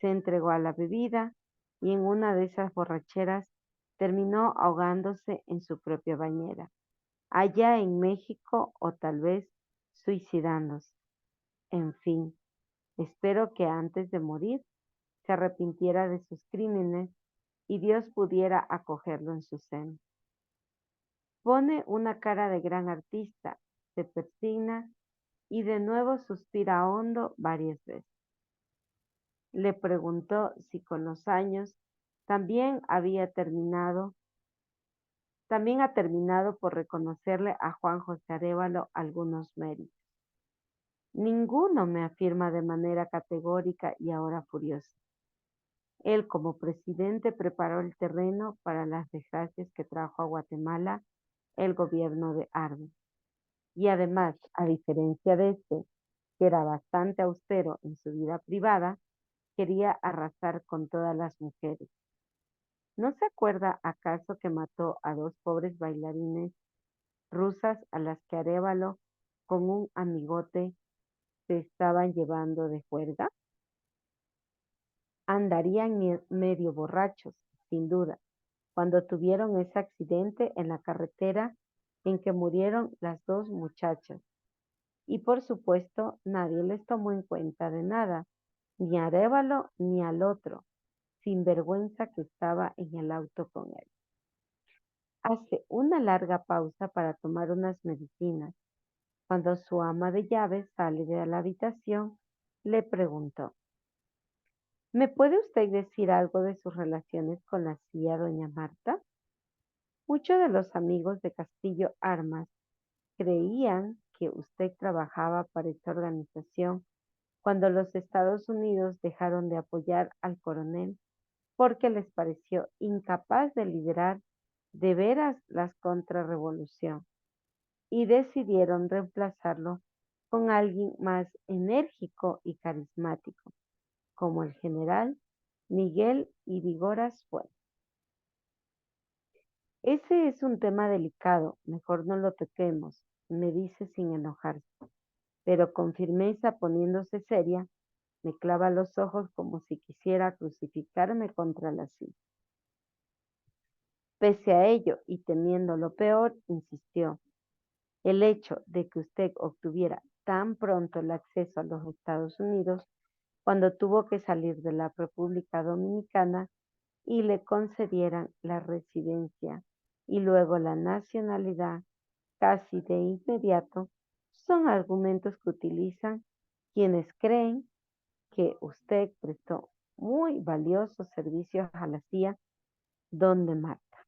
S8: Se entregó a la bebida y en una de esas borracheras terminó ahogándose en su propia bañera, allá en México o tal vez suicidándose. En fin, espero que antes de morir se arrepintiera de sus crímenes y Dios pudiera acogerlo en su seno. Pone una cara de gran artista, se persigna y de nuevo suspira hondo varias veces. Le preguntó si con los años también ha terminado por reconocerle a Juan José Arévalo algunos méritos. Ninguno, me afirma de manera categórica y ahora furiosa. Él, como presidente, preparó el terreno para las desgracias que trajo a Guatemala el gobierno de Arbenz. Y además, a diferencia de este, que era bastante austero en su vida privada, quería arrasar con todas las mujeres. ¿No se acuerda acaso que mató a 2 pobres bailarines rusas a las que Arévalo con un amigote se estaban llevando de juerga? Andarían medio borrachos, sin duda, cuando tuvieron ese accidente en la carretera en que murieron las 2 muchachas. Y por supuesto, nadie les tomó en cuenta de nada, ni a Arévalo ni al otro, sinvergüenza que estaba en el auto con él. Hace una larga pausa para tomar unas medicinas. Cuando su ama de llaves sale de la habitación, le preguntó: ¿Me puede usted decir algo de sus relaciones con la CIA, doña Marta? Muchos de los amigos de Castillo Armas creían que usted trabajaba para esta organización cuando los Estados Unidos dejaron de apoyar al coronel porque les pareció incapaz de liderar de veras la contrarrevolución y decidieron reemplazarlo con alguien más enérgico y carismático, como el general Miguel Irigoras Fuentes. Ese es un tema delicado, mejor no lo toquemos, me dice sin enojarse, pero con firmeza, poniéndose seria, me clava los ojos como si quisiera crucificarme contra la silla. Pese a ello y temiendo lo peor, insistió: el hecho de que usted obtuviera tan pronto el acceso a los Estados Unidos cuando tuvo que salir de la República Dominicana y le concedieran la residencia y luego la nacionalidad casi de inmediato, son argumentos que utilizan quienes creen que usted prestó muy valiosos servicios a la CIA, donde Marta.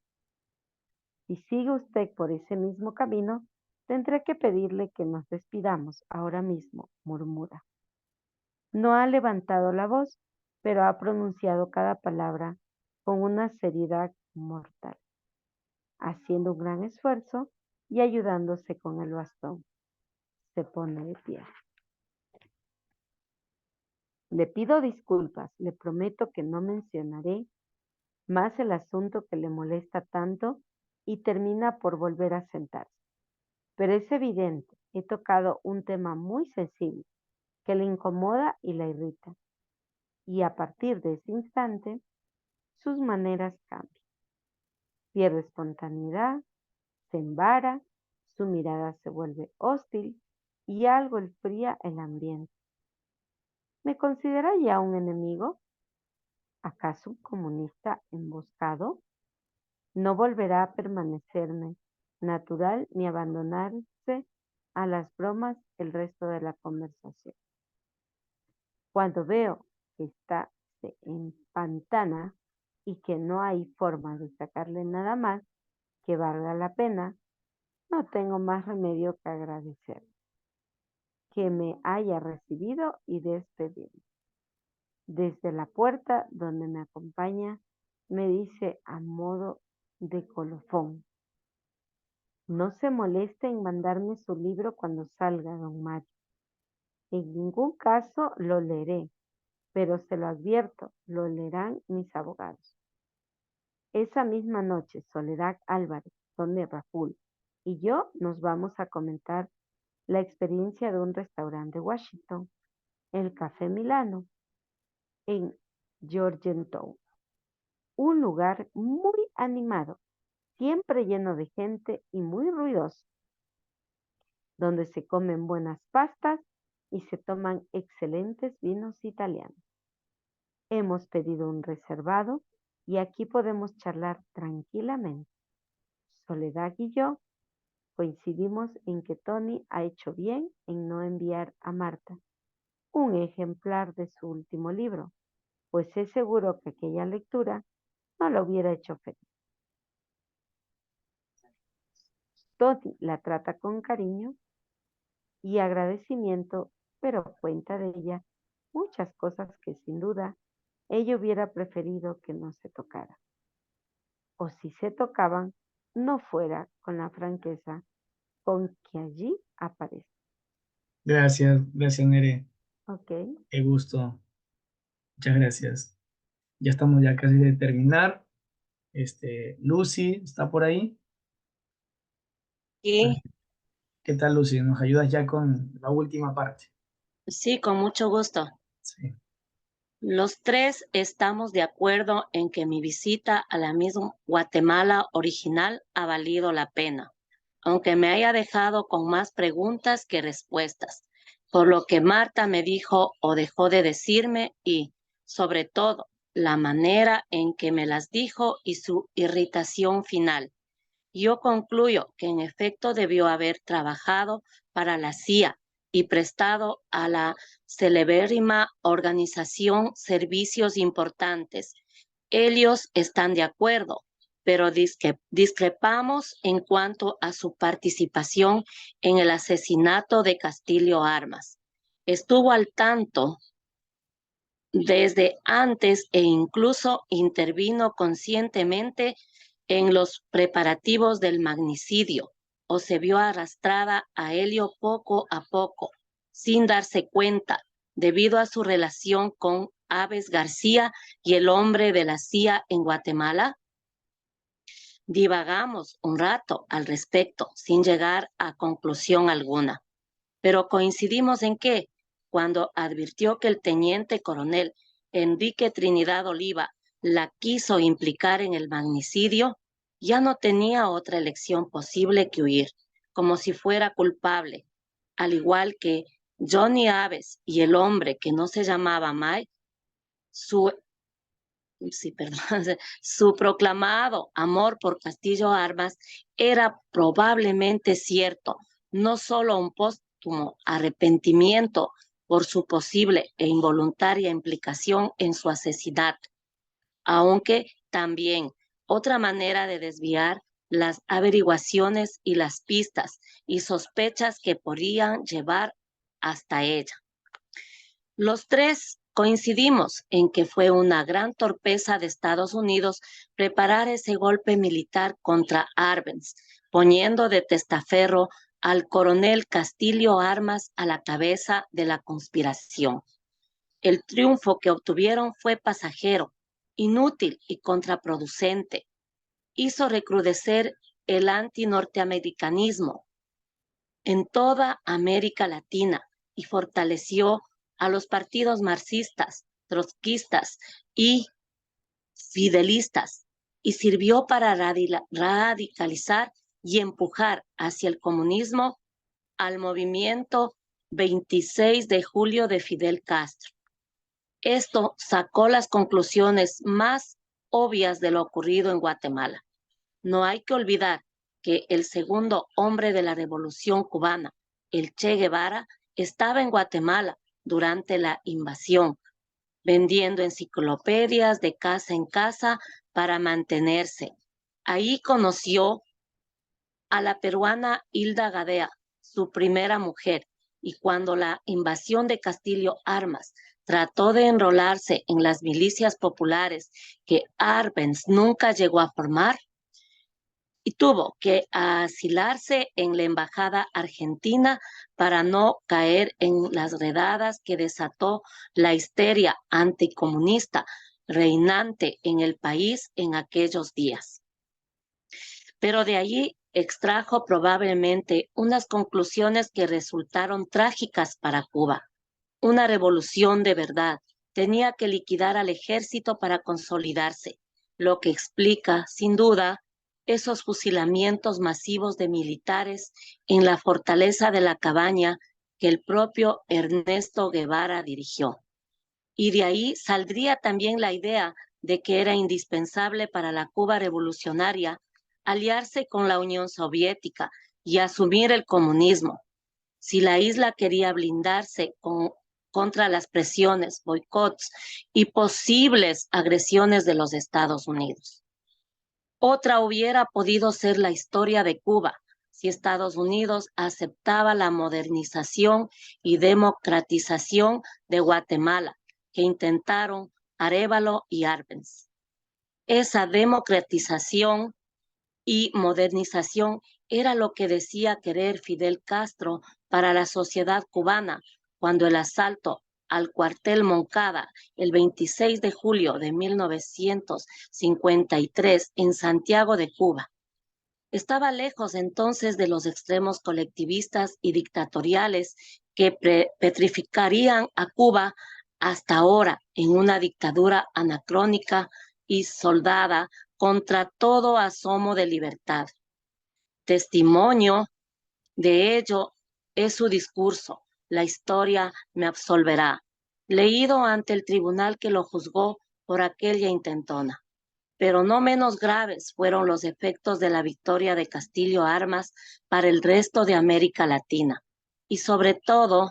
S8: Si sigue usted por ese mismo camino, tendré que pedirle que nos despidamos ahora mismo, murmura. No ha levantado la voz, pero ha pronunciado cada palabra con una seriedad mortal, haciendo un gran esfuerzo y ayudándose con el bastón. Se pone de pie. Le pido disculpas, le prometo que no mencionaré más el asunto que le molesta tanto, y termina por volver a sentarse. Pero es evidente, he tocado un tema muy sensible que le incomoda y la irrita. Y a partir de ese instante, sus maneras cambian. Pierde espontaneidad, se embara, su mirada se vuelve hostil y algo enfría el ambiente. ¿Me considera ya un enemigo? ¿Acaso un comunista emboscado? No volverá a permanecerme natural ni abandonarse a las bromas el resto de la conversación. Cuando veo que se empantana y que no hay forma de sacarle nada más que valga la pena, no tengo más remedio que agradecer que me haya recibido y despedirme. Desde la puerta donde me acompaña, me dice a modo de colofón: no se moleste en mandarme su libro cuando salga, don Mario. En ningún caso lo leeré, pero se lo advierto, lo leerán mis abogados. Esa misma noche, Soledad Álvarez, Tony Raful y yo nos vamos a comentar la experiencia de un restaurante de Washington, el Café Milano, en Georgetown. Un lugar muy animado, siempre lleno de gente y muy ruidoso, donde se comen buenas pastas y se toman excelentes vinos italianos. Hemos pedido un reservado y aquí podemos charlar tranquilamente. Soledad y yo coincidimos en que Tony ha hecho bien en no enviar a Marta un ejemplar de su último libro, pues es seguro que aquella lectura no la hubiera hecho feliz. Tony la trata con cariño y agradecimiento, pero cuenta de ella muchas cosas que sin duda ella hubiera preferido que no se tocaran. O si se tocaban, no fuera con la franqueza con que allí aparece.
S1: Gracias, Nere.
S8: ¿Ok?
S1: Qué gusto. Muchas gracias. Ya estamos ya casi de terminar. Lucy, ¿está por ahí?
S9: Sí,
S1: ¿Qué tal, Lucy? ¿Nos ayudas ya con la última parte?
S9: sí, con mucho gusto.
S1: Sí.
S9: Los tres estamos de acuerdo en que mi visita a la misma Guatemala original ha valido la pena, aunque me haya dejado con más preguntas que respuestas, por lo que Marta me dijo o dejó de decirme y, sobre todo, la manera en que me las dijo y su irritación final. Yo concluyo que en efecto debió haber trabajado para la CIA y prestado a la celebérrima organización servicios importantes. Ellos están de acuerdo, pero discrepamos en cuanto a su participación en el asesinato de Castillo Armas. Estuvo al tanto desde antes e incluso intervino conscientemente en los preparativos del magnicidio o se vio arrastrada a Helio poco a poco, sin darse cuenta, debido a su relación con Aves García y el hombre de la CIA en Guatemala. Divagamos un rato al respecto, sin llegar a conclusión alguna, pero coincidimos en que, cuando advirtió que el teniente coronel Enrique Trinidad Oliva la quiso implicar en el magnicidio, ya no tenía otra elección posible que huir, como si fuera culpable, al igual que Johnny Aves y el hombre que no se llamaba Mike, su, sí, perdón, su proclamado amor por Castillo Armas era probablemente cierto, no solo un póstumo arrepentimiento por su posible e involuntaria implicación en su asesinato, aunque también otra manera de desviar las averiguaciones y las pistas y sospechas que podrían llevar hasta ella. Los tres coincidimos en que fue una gran torpeza de Estados Unidos preparar ese golpe militar contra Arbenz, poniendo de testaferro al coronel Castillo Armas a la cabeza de la conspiración. El triunfo que obtuvieron fue pasajero, inútil y contraproducente. Hizo recrudecer el antinorteamericanismo en toda América Latina y fortaleció a los partidos marxistas, trotskistas y fidelistas y sirvió para radicalizar y empujar hacia el comunismo al movimiento 26 de julio de Fidel Castro. Esto sacó las conclusiones más obvias de lo ocurrido en Guatemala. No hay que olvidar que el segundo hombre de la Revolución cubana, el Che Guevara, estaba en Guatemala durante la invasión, vendiendo enciclopedias de casa en casa para mantenerse. Ahí conoció a la peruana Hilda Gadea, su primera mujer, y cuando la invasión de Castillo Armas trató de enrolarse en las milicias populares que Arbenz nunca llegó a formar, y tuvo que asilarse en la embajada argentina para no caer en las redadas que desató la histeria anticomunista reinante en el país en aquellos días. Pero de allí extrajo probablemente unas conclusiones que resultaron trágicas para Cuba. Una revolución de verdad tenía que liquidar al ejército para consolidarse, lo que explica, sin duda, esos fusilamientos masivos de militares en la fortaleza de la Cabaña que el propio Ernesto Guevara dirigió. Y de ahí saldría también la idea de que era indispensable para la Cuba revolucionaria aliarse con la Unión Soviética y asumir el comunismo. Si la isla quería blindarse contra las presiones, boicots y posibles agresiones de los Estados Unidos. Otra hubiera podido ser la historia de Cuba, si Estados Unidos aceptaba la modernización y democratización de Guatemala, que intentaron Arévalo y Arbenz. Esa democratización y modernización era lo que decía querer Fidel Castro para la sociedad cubana cuando el asalto al cuartel Moncada el 26 de julio de 1953 en Santiago de Cuba. Estaba lejos entonces de los extremos colectivistas y dictatoriales que petrificarían a Cuba hasta ahora en una dictadura anacrónica y soldada contra todo asomo de libertad. Testimonio de ello es su discurso, La historia me absolverá, leído ante el tribunal que lo juzgó por aquella intentona. Pero no menos graves fueron los efectos de la victoria de Castillo Armas para el resto de América Latina y sobre todo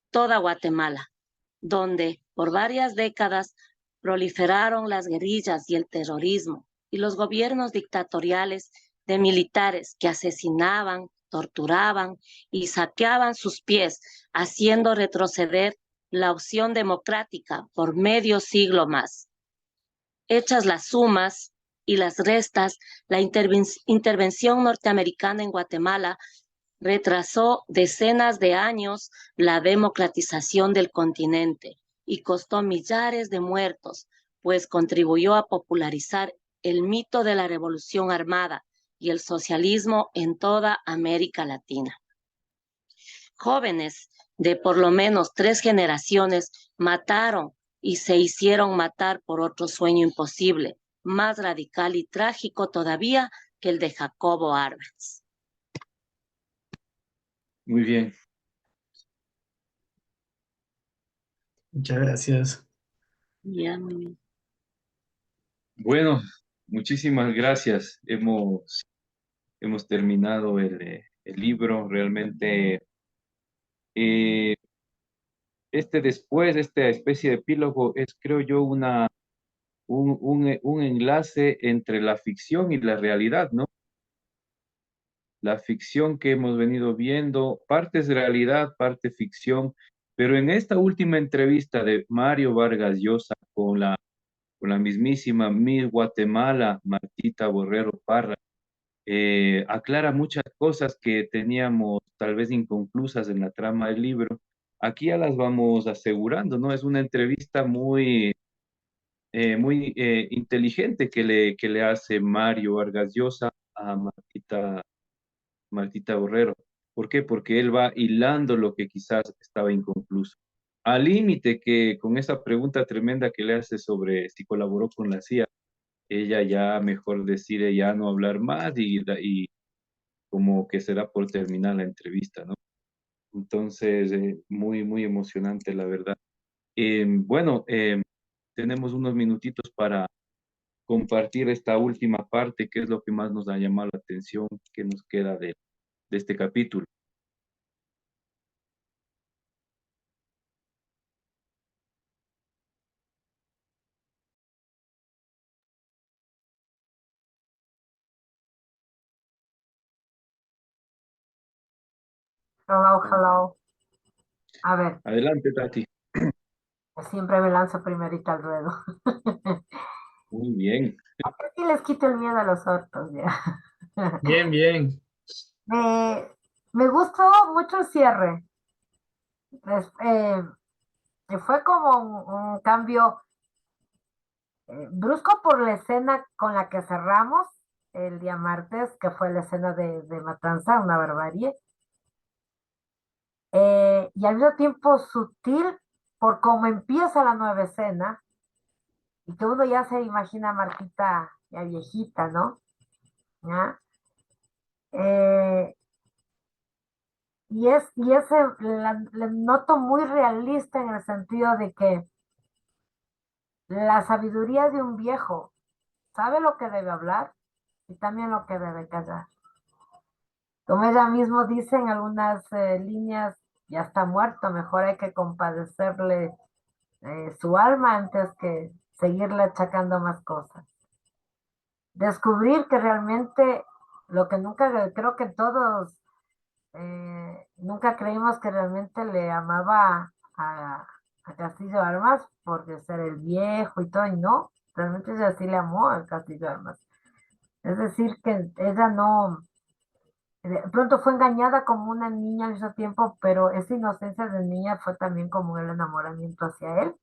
S9: toda Guatemala, donde por varias décadas proliferaron las guerrillas y el terrorismo y los gobiernos dictatoriales de militares que asesinaban, torturaban y saqueaban sus pies, haciendo retroceder la opción democrática por medio siglo más. Hechas las sumas y las restas, la intervención norteamericana en Guatemala retrasó decenas de años la democratización del continente y costó millares de muertos, pues contribuyó a popularizar el mito de la revolución armada y el socialismo en toda América Latina. Jóvenes de por lo menos 3 generaciones mataron y se hicieron matar por otro sueño imposible, más radical y trágico todavía que el de Jacobo Arbenz.
S2: Muy bien.
S1: Muchas gracias.
S9: Ya, muy bien.
S2: Bueno, muchísimas gracias. Hemos terminado el libro. Realmente, esta especie de epílogo es, creo yo, un enlace entre la ficción y la realidad, ¿no? La ficción que hemos venido viendo, parte es realidad, parte ficción, pero en esta última entrevista de Mario Vargas Llosa con la mismísima Miss Guatemala, Martita Borrero Parra, aclara muchas cosas que teníamos tal vez inconclusas en la trama del libro. Aquí ya las vamos asegurando, ¿no? Es una entrevista muy inteligente que le hace Mario Vargas Llosa a Martita Borrero. ¿Por qué? Porque él va hilando lo que quizás estaba inconcluso. Al límite que con esa pregunta tremenda que le hace sobre si colaboró con la CIA, ella ya mejor decide ya no hablar más y como que será por terminar la entrevista, ¿no? Entonces, muy emocionante, la verdad. Bueno, tenemos unos minutitos para compartir esta última parte, que es lo que más nos ha llamado la atención, que nos queda de este capítulo.
S3: Hello, hello. A ver,
S2: Adelante, Tati.
S3: siempre me lanzo primerita al ruedo.
S2: Muy bien.
S3: Aquí les quito el miedo a los ortos, ya.
S1: Bien, bien.
S3: Me gustó mucho el cierre. Es- eh, que fue como un cambio brusco por la escena con la que cerramos el día martes, que fue la escena de matanza, una barbarie. Y al mismo tiempo sutil por cómo empieza la nueva escena y que uno ya se imagina a Martita ya viejita, ¿no? ¿Ya? Eh, y ese la noto muy realista en el sentido de que la sabiduría de un viejo sabe lo que debe hablar y también lo que debe callar. Como ella mismo dice en algunas líneas, ya está muerto, mejor hay que compadecerle su alma antes que seguirle achacando más cosas. Descubrir que realmente lo que nunca, creo que todos nunca creímos que realmente le amaba a Castillo Armas porque ser el viejo y todo, y no, realmente ella sí le amó al Castillo Armas. Es decir, que ella no, de pronto fue engañada como una niña al mismo tiempo, pero esa inocencia de niña fue también como el enamoramiento hacia él,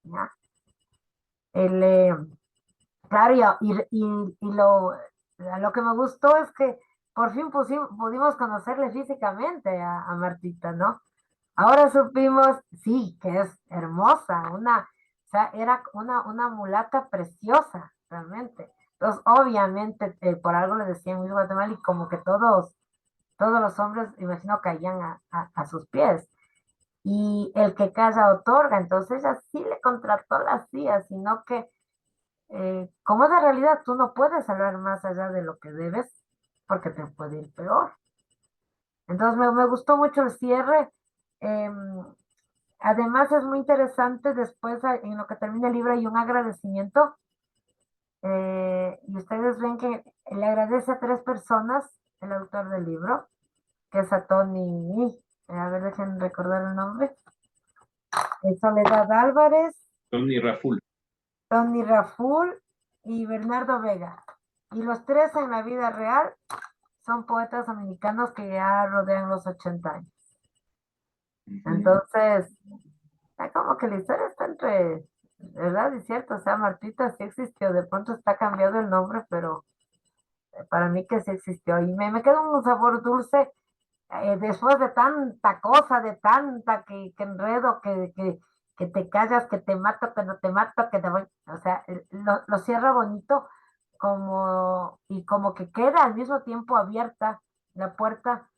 S3: ¿ya? Él, claro, lo que me gustó es que por fin pudimos conocerle físicamente a Martita, ¿no? Ahora supimos, sí, que es hermosa, o sea, era una mulata preciosa, realmente. Entonces, obviamente, por algo le decían Miss Guatemala y como que todos los hombres, imagino, caían a sus pies. Y el que calla otorga, entonces ella sí le contrató a la CIA, sino que como es la realidad, tú no puedes hablar más allá de lo que debes, porque te puede ir peor. Entonces me gustó mucho el cierre. em, Además es muy interesante después en lo que termina el libro hay un agradecimiento y ustedes ven que le agradece a tres personas el autor del libro, que es a Tony, a ver, dejen recordar el nombre, Soledad Álvarez,
S2: Tony Raful.
S3: Tony Raful y Bernardo Vega. Y los tres en la vida real son poetas dominicanos que ya rodean los 80 años. Entonces, como que la historia está entre verdad y cierto. O sea, Martita sí existió, de pronto está cambiado el nombre, pero para mí que sí existió. Y me queda un sabor dulce después de tanta cosa, de tanta que enredo, que te callas, que te mato, que no te mato, que te voy. O sea, lo cierra bonito como, y como que queda al mismo tiempo abierta la puerta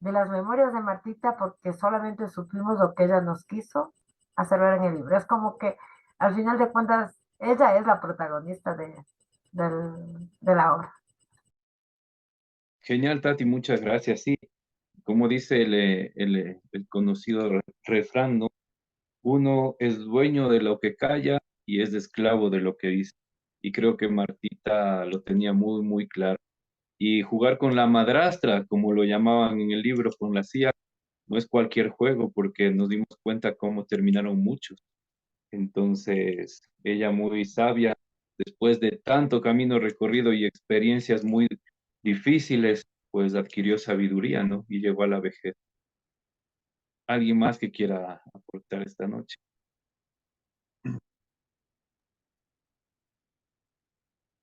S3: de las memorias de Martita porque solamente supimos lo que ella nos quiso hacer ver en el libro. Es como que al final de cuentas ella es la protagonista de la obra.
S2: Genial, Tati, muchas gracias. Sí, como dice el conocido refrán, ¿no? Uno es dueño de lo que calla y es esclavo de lo que dice. Y creo que Martita lo tenía muy, muy claro. Y jugar con la madrastra, como lo llamaban en el libro, con la CIA, no es cualquier juego, porque nos dimos cuenta cómo terminaron muchos. Entonces, ella muy sabia, después de tanto camino recorrido y experiencias muy difíciles, pues adquirió sabiduría, ¿no? Y llegó a la vejez. ¿Alguien más que quiera aportar esta noche?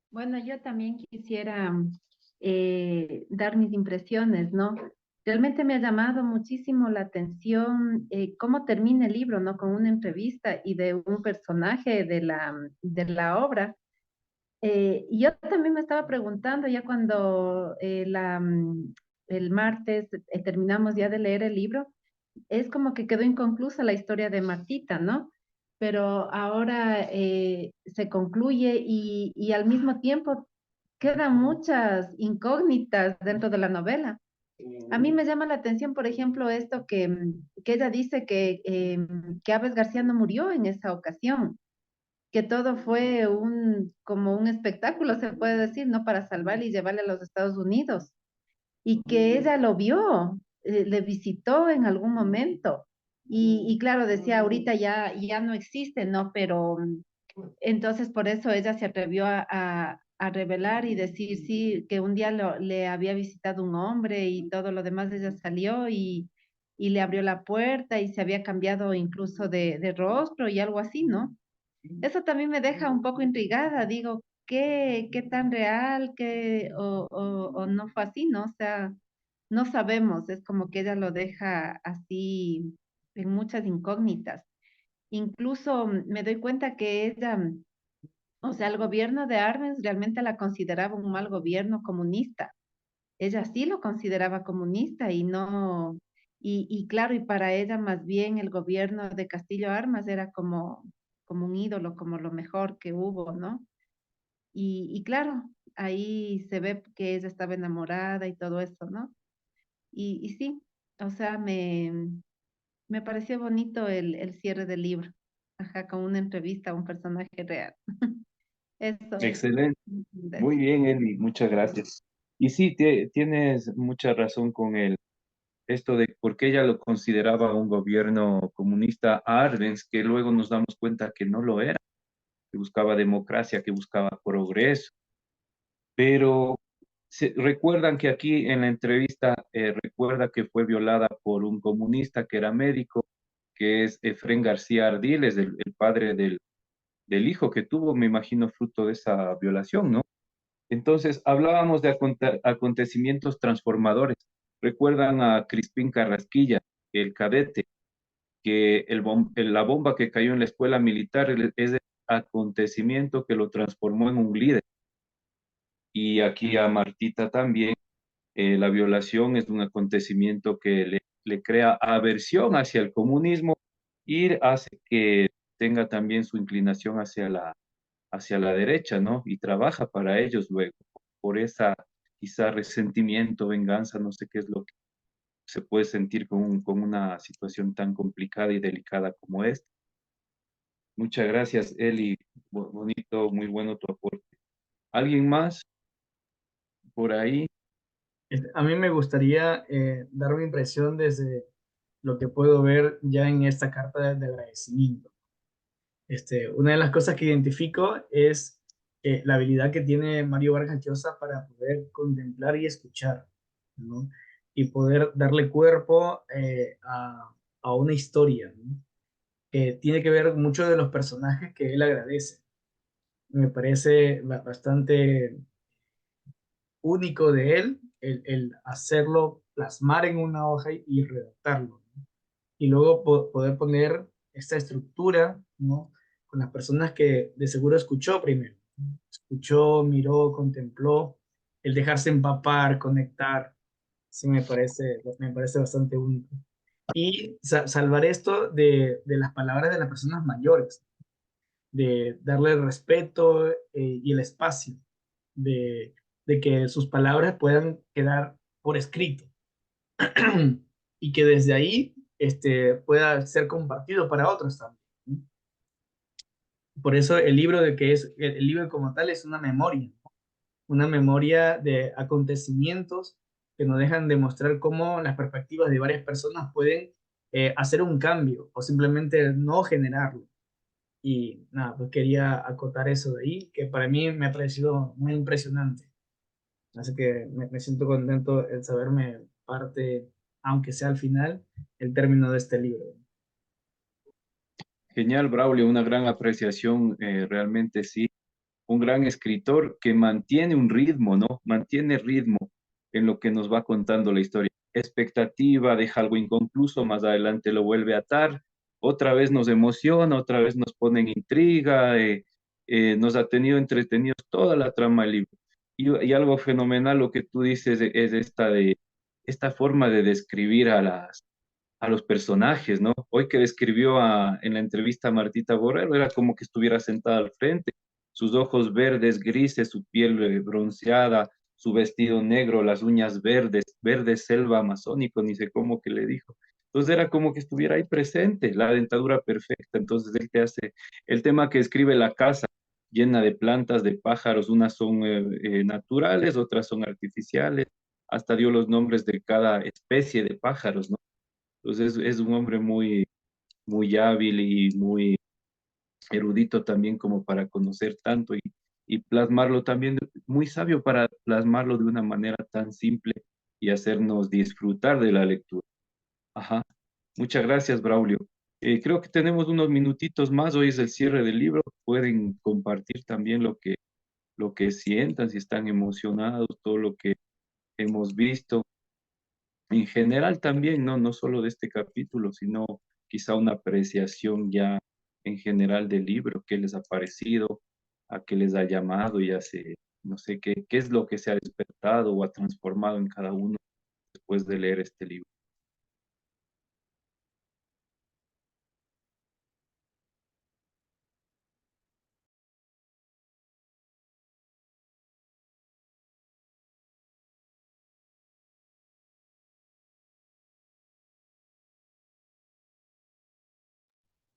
S7: Bueno, yo también quisiera dar mis impresiones, ¿no? Realmente me ha llamado muchísimo la atención cómo termina el libro, ¿no? Con una entrevista y de un personaje de la obra. Y yo también me estaba preguntando ya cuando el martes terminamos ya de leer el libro, es como que quedó inconclusa la historia de Martita, ¿no? Pero ahora se concluye y al mismo tiempo quedan muchas incógnitas dentro de la novela. A mí me llama la atención, por ejemplo, esto que ella dice que Aves García no murió en esa ocasión, que todo fue como un espectáculo, se puede decir, ¿no? Para salvarle y llevarle a los Estados Unidos. Y que ella lo vio, le visitó en algún momento. Y claro, decía, ahorita ya no existe, ¿no? Pero entonces por eso ella se atrevió a revelar y decir sí, que un día le había visitado un hombre y todo lo demás, ella salió y le abrió la puerta y se había cambiado incluso de rostro y algo así, ¿no? Eso también me deja un poco intrigada, digo, ¿qué tan real, o no fue así, ¿no? O sea, no sabemos, es como que ella lo deja así en muchas incógnitas. Incluso me doy cuenta que ella, o sea, el gobierno de Arbenz realmente la consideraba un mal gobierno comunista. Ella sí lo consideraba comunista y no, y claro, y para ella más bien el gobierno de Castillo Armas era como un ídolo, como lo mejor que hubo, ¿no? Y claro, ahí se ve que ella estaba enamorada y todo eso, ¿no? Y sí, o sea, me pareció bonito el cierre del libro, ajá, con una entrevista a un personaje real. Eso.
S2: Excelente. Muy bien, Eli, muchas gracias. Y sí, tienes mucha razón con esto de por qué ella lo consideraba un gobierno comunista a Arbenz, que luego nos damos cuenta que no lo era, que buscaba democracia, que buscaba progreso. Pero recuerdan que aquí en la entrevista recuerda que fue violada por un comunista que era médico, que es Efrén García Ardiles, el padre del hijo que tuvo, me imagino, fruto de esa violación, ¿no? Entonces, hablábamos de acontecimientos transformadores. Recuerdan a Crispín Carrasquilla, el cadete, que la bomba que cayó en la escuela militar es el acontecimiento que lo transformó en un líder. Y aquí a Martita también, la violación es un acontecimiento que le crea aversión hacia el comunismo y hace que tenga también su inclinación hacia la derecha, ¿no? Y trabaja para ellos luego, por esa quizá resentimiento, venganza, no sé qué es lo que se puede sentir con una situación tan complicada y delicada como esta. Muchas gracias, Eli. Bonito, muy bueno tu aporte. ¿Alguien más por ahí?
S1: A mí me gustaría dar mi impresión desde lo que puedo ver ya en esta carta de agradecimiento. Una de las cosas que identifico es la habilidad que tiene Mario Vargas Llosa para poder contemplar y escuchar, ¿no? Y poder darle cuerpo a una historia, ¿no? Que tiene que ver mucho de los personajes que él agradece. Me parece bastante único de él el hacerlo plasmar en una hoja y redactarlo, ¿no? Y luego poder poner esta estructura, ¿no? Con las personas que de seguro escuchó primero. Escuchó, miró, contempló, el dejarse empapar, conectar, sí me parece bastante único. Y salvar esto de las palabras de las personas mayores, de darle el respeto y el espacio, de, de que sus palabras puedan quedar por escrito y que desde ahí pueda ser compartido para otros también, ¿no? Por eso el libro de que es el libro como tal es una memoria de acontecimientos que nos dejan demostrar cómo las perspectivas de varias personas pueden hacer un cambio o simplemente no generarlo. Y nada, pues quería acotar eso de ahí, que para mí me ha parecido muy impresionante. Así que me siento contento el saberme parte, aunque sea al final, el término de este libro.
S2: Genial, Braulio, una gran apreciación, realmente sí. Un gran escritor que mantiene un ritmo, ¿no? Mantiene ritmo en lo que nos va contando la historia. Expectativa, deja algo inconcluso, más adelante lo vuelve a atar, otra vez nos emociona, otra vez nos pone en intriga, nos ha tenido entretenidos toda la trama del libro. Y algo fenomenal lo que tú dices es esta forma de describir a los personajes, ¿no? Hoy que describió en la entrevista a Martita Borrero, era como que estuviera sentada al frente, sus ojos verdes, grises, su piel bronceada, su vestido negro, las uñas verdes, verde selva amazónico, ni sé cómo que le dijo. Entonces era como que estuviera ahí presente, la dentadura perfecta. Entonces él te hace el tema que escribe la casa llena de plantas, de pájaros, unas son naturales, otras son artificiales, hasta dio los nombres de cada especie de pájaros, ¿no? Entonces es un hombre muy, muy hábil y muy erudito también como para conocer tanto y plasmarlo también, muy sabio para plasmarlo de una manera tan simple y hacernos disfrutar de la lectura. Ajá. Muchas gracias, Braulio. Creo que tenemos unos minutitos más. Hoy es el cierre del libro. Pueden compartir también lo que sientan, si están emocionados, todo lo que hemos visto. En general también, ¿no? No solo de este capítulo, sino quizá una apreciación ya en general del libro, qué les ha parecido, a qué les ha llamado y hace, no sé, qué es lo que se ha despertado o ha transformado en cada uno después de leer este libro.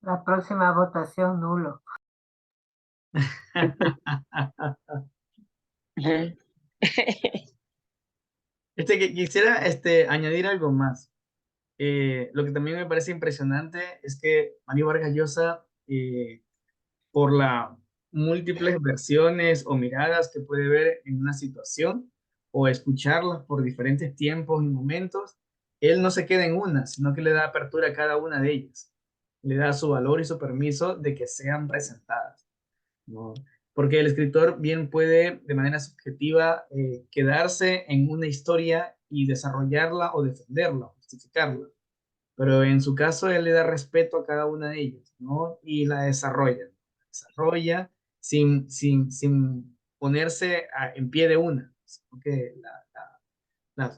S3: La próxima votación nulo.
S1: Quisiera añadir algo más. Lo que también me parece impresionante es que Mario Vargas Llosa, por las múltiples versiones o miradas que puede ver en una situación o escucharlas por diferentes tiempos y momentos, él no se queda en una, sino que le da apertura a cada una de ellas. Le da su valor y su permiso de que sean presentadas, ¿no? Porque el escritor bien puede, de manera subjetiva, quedarse en una historia y desarrollarla o defenderla, justificarla. Pero en su caso, él le da respeto a cada una de ellas, ¿no? Y la desarrolla. Desarrolla sin ponerse en pie de una, sino que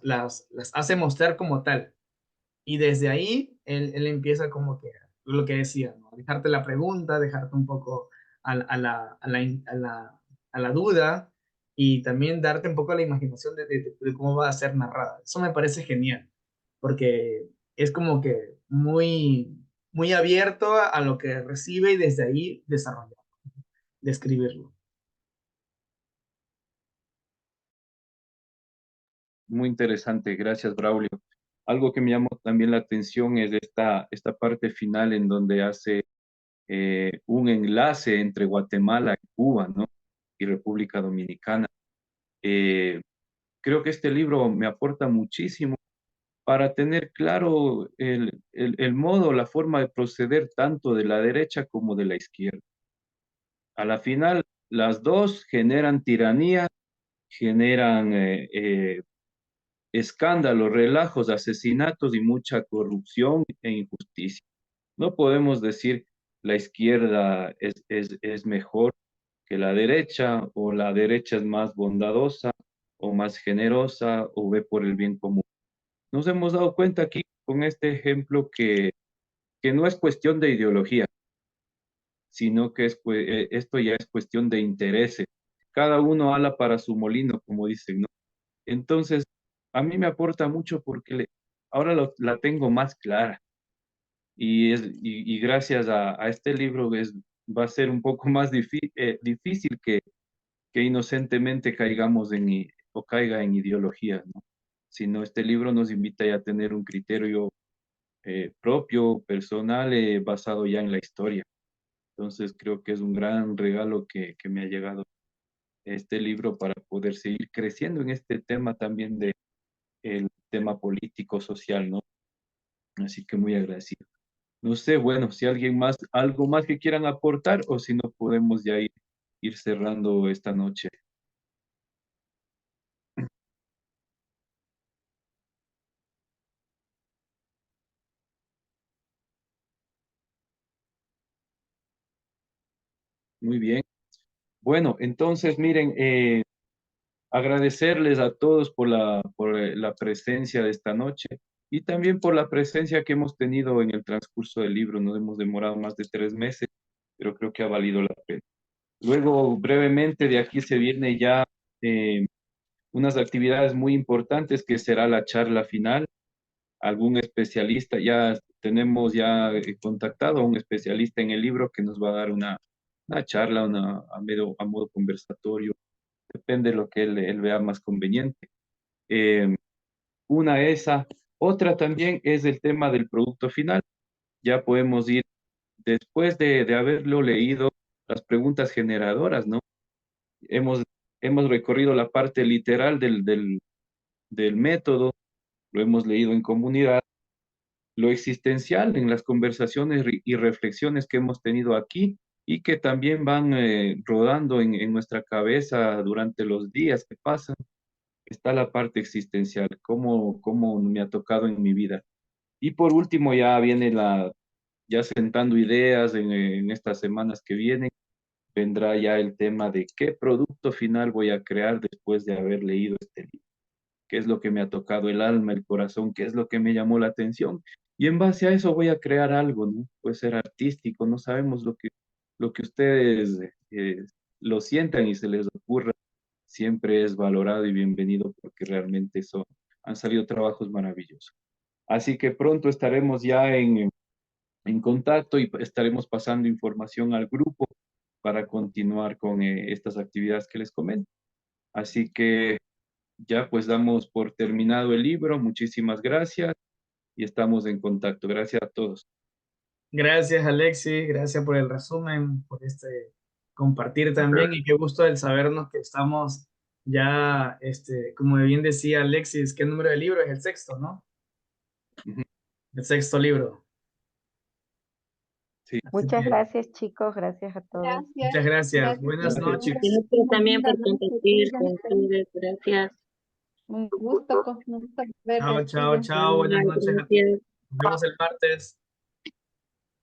S1: las hace mostrar como tal. Y desde ahí, él empieza como que, lo que decía, ¿no? Dejarte la pregunta, dejarte un poco a la duda y también darte un poco a la imaginación de cómo va a ser narrada. Eso me parece genial, porque es como que muy abierto a lo que recibe y desde ahí desarrollar, describirlo.
S2: Muy interesante, gracias, Braulio. Algo que me llamó también la atención es esta parte final en donde hace un enlace entre Guatemala y Cuba, ¿no? Y República Dominicana. Eh, Creo que este libro me aporta muchísimo para tener claro el modo, la forma de proceder tanto de la derecha como de la izquierda. A la final, las dos generan tiranía, generan escándalos, relajos, asesinatos y mucha corrupción e injusticia. No podemos decir la izquierda es mejor que la derecha o la derecha es más bondadosa o más generosa o ve por el bien común. Nos hemos dado cuenta aquí con este ejemplo que no es cuestión de ideología, sino que esto ya es cuestión de intereses. Cada uno ala para su molino, como dicen, ¿no? Entonces, a mí me aporta mucho porque ahora la tengo más clara y gracias a este libro va a ser un poco más difícil que inocentemente caigamos o caiga en ideología, ¿no? Sino este libro nos invita ya a tener un criterio propio, personal, basado ya en la historia. Entonces creo que es un gran regalo que me ha llegado este libro para poder seguir creciendo en este tema también de el tema político, social, ¿no? Así que muy agradecido. No sé, bueno, si alguien más, algo más que quieran aportar o si no podemos ya ir cerrando esta noche. Muy bien. Bueno, entonces miren, agradecerles a todos por la presencia de esta noche y también por la presencia que hemos tenido en el transcurso del libro. Nos hemos demorado más de 3 meses, pero creo que ha valido la pena. Luego, brevemente, de aquí se viene ya unas actividades muy importantes que será la charla final. Algún especialista, ya tenemos ya contactado a un especialista en el libro que nos va a dar una charla, a modo conversatorio, depende de lo que él vea más conveniente. Eh, una esa, otra también es el tema del producto final. Ya podemos ir, después de haberlo leído, las preguntas generadoras, ¿no? hemos, hemos recorrido la parte literal del método, lo hemos leído en comunidad, lo existencial en las conversaciones y reflexiones que hemos tenido aquí y que también van rodando en nuestra cabeza durante los días que pasan. Está la parte existencial, cómo me ha tocado en mi vida. Y por último ya viene ya sentando ideas en estas semanas que vienen, vendrá ya el tema de qué producto final voy a crear después de haber leído este libro, qué es lo que me ha tocado el alma, el corazón, qué es lo que me llamó la atención. Y en base a eso voy a crear algo, ¿no? Puede ser artístico, no sabemos lo que ustedes lo sientan y se les ocurra, siempre es valorado y bienvenido porque realmente han salido trabajos maravillosos. Así que pronto estaremos ya en contacto y estaremos pasando información al grupo para continuar con estas actividades que les comento. Así que ya pues damos por terminado el libro. Muchísimas gracias y estamos en contacto. Gracias a todos.
S1: Gracias, Alexis, gracias por el resumen, por compartir también y qué gusto el sabernos que estamos ya, como bien decía Alexis, ¿qué número de libro es? El sexto, ¿no?
S2: Ujú.
S1: El sexto libro.
S2: Sí.
S1: Así
S8: Muchas
S1: que,
S8: gracias, chicos. Gracias a todos.
S1: muchas gracias. Buenas
S2: Gracias,
S1: noches.
S2: chicos.
S9: Gracias también por compartir con ustedes. Gracias.
S7: Un gusto,
S1: Chao, chao, chao. Buenas noches.
S9: Gracias.
S1: Nos vemos el martes.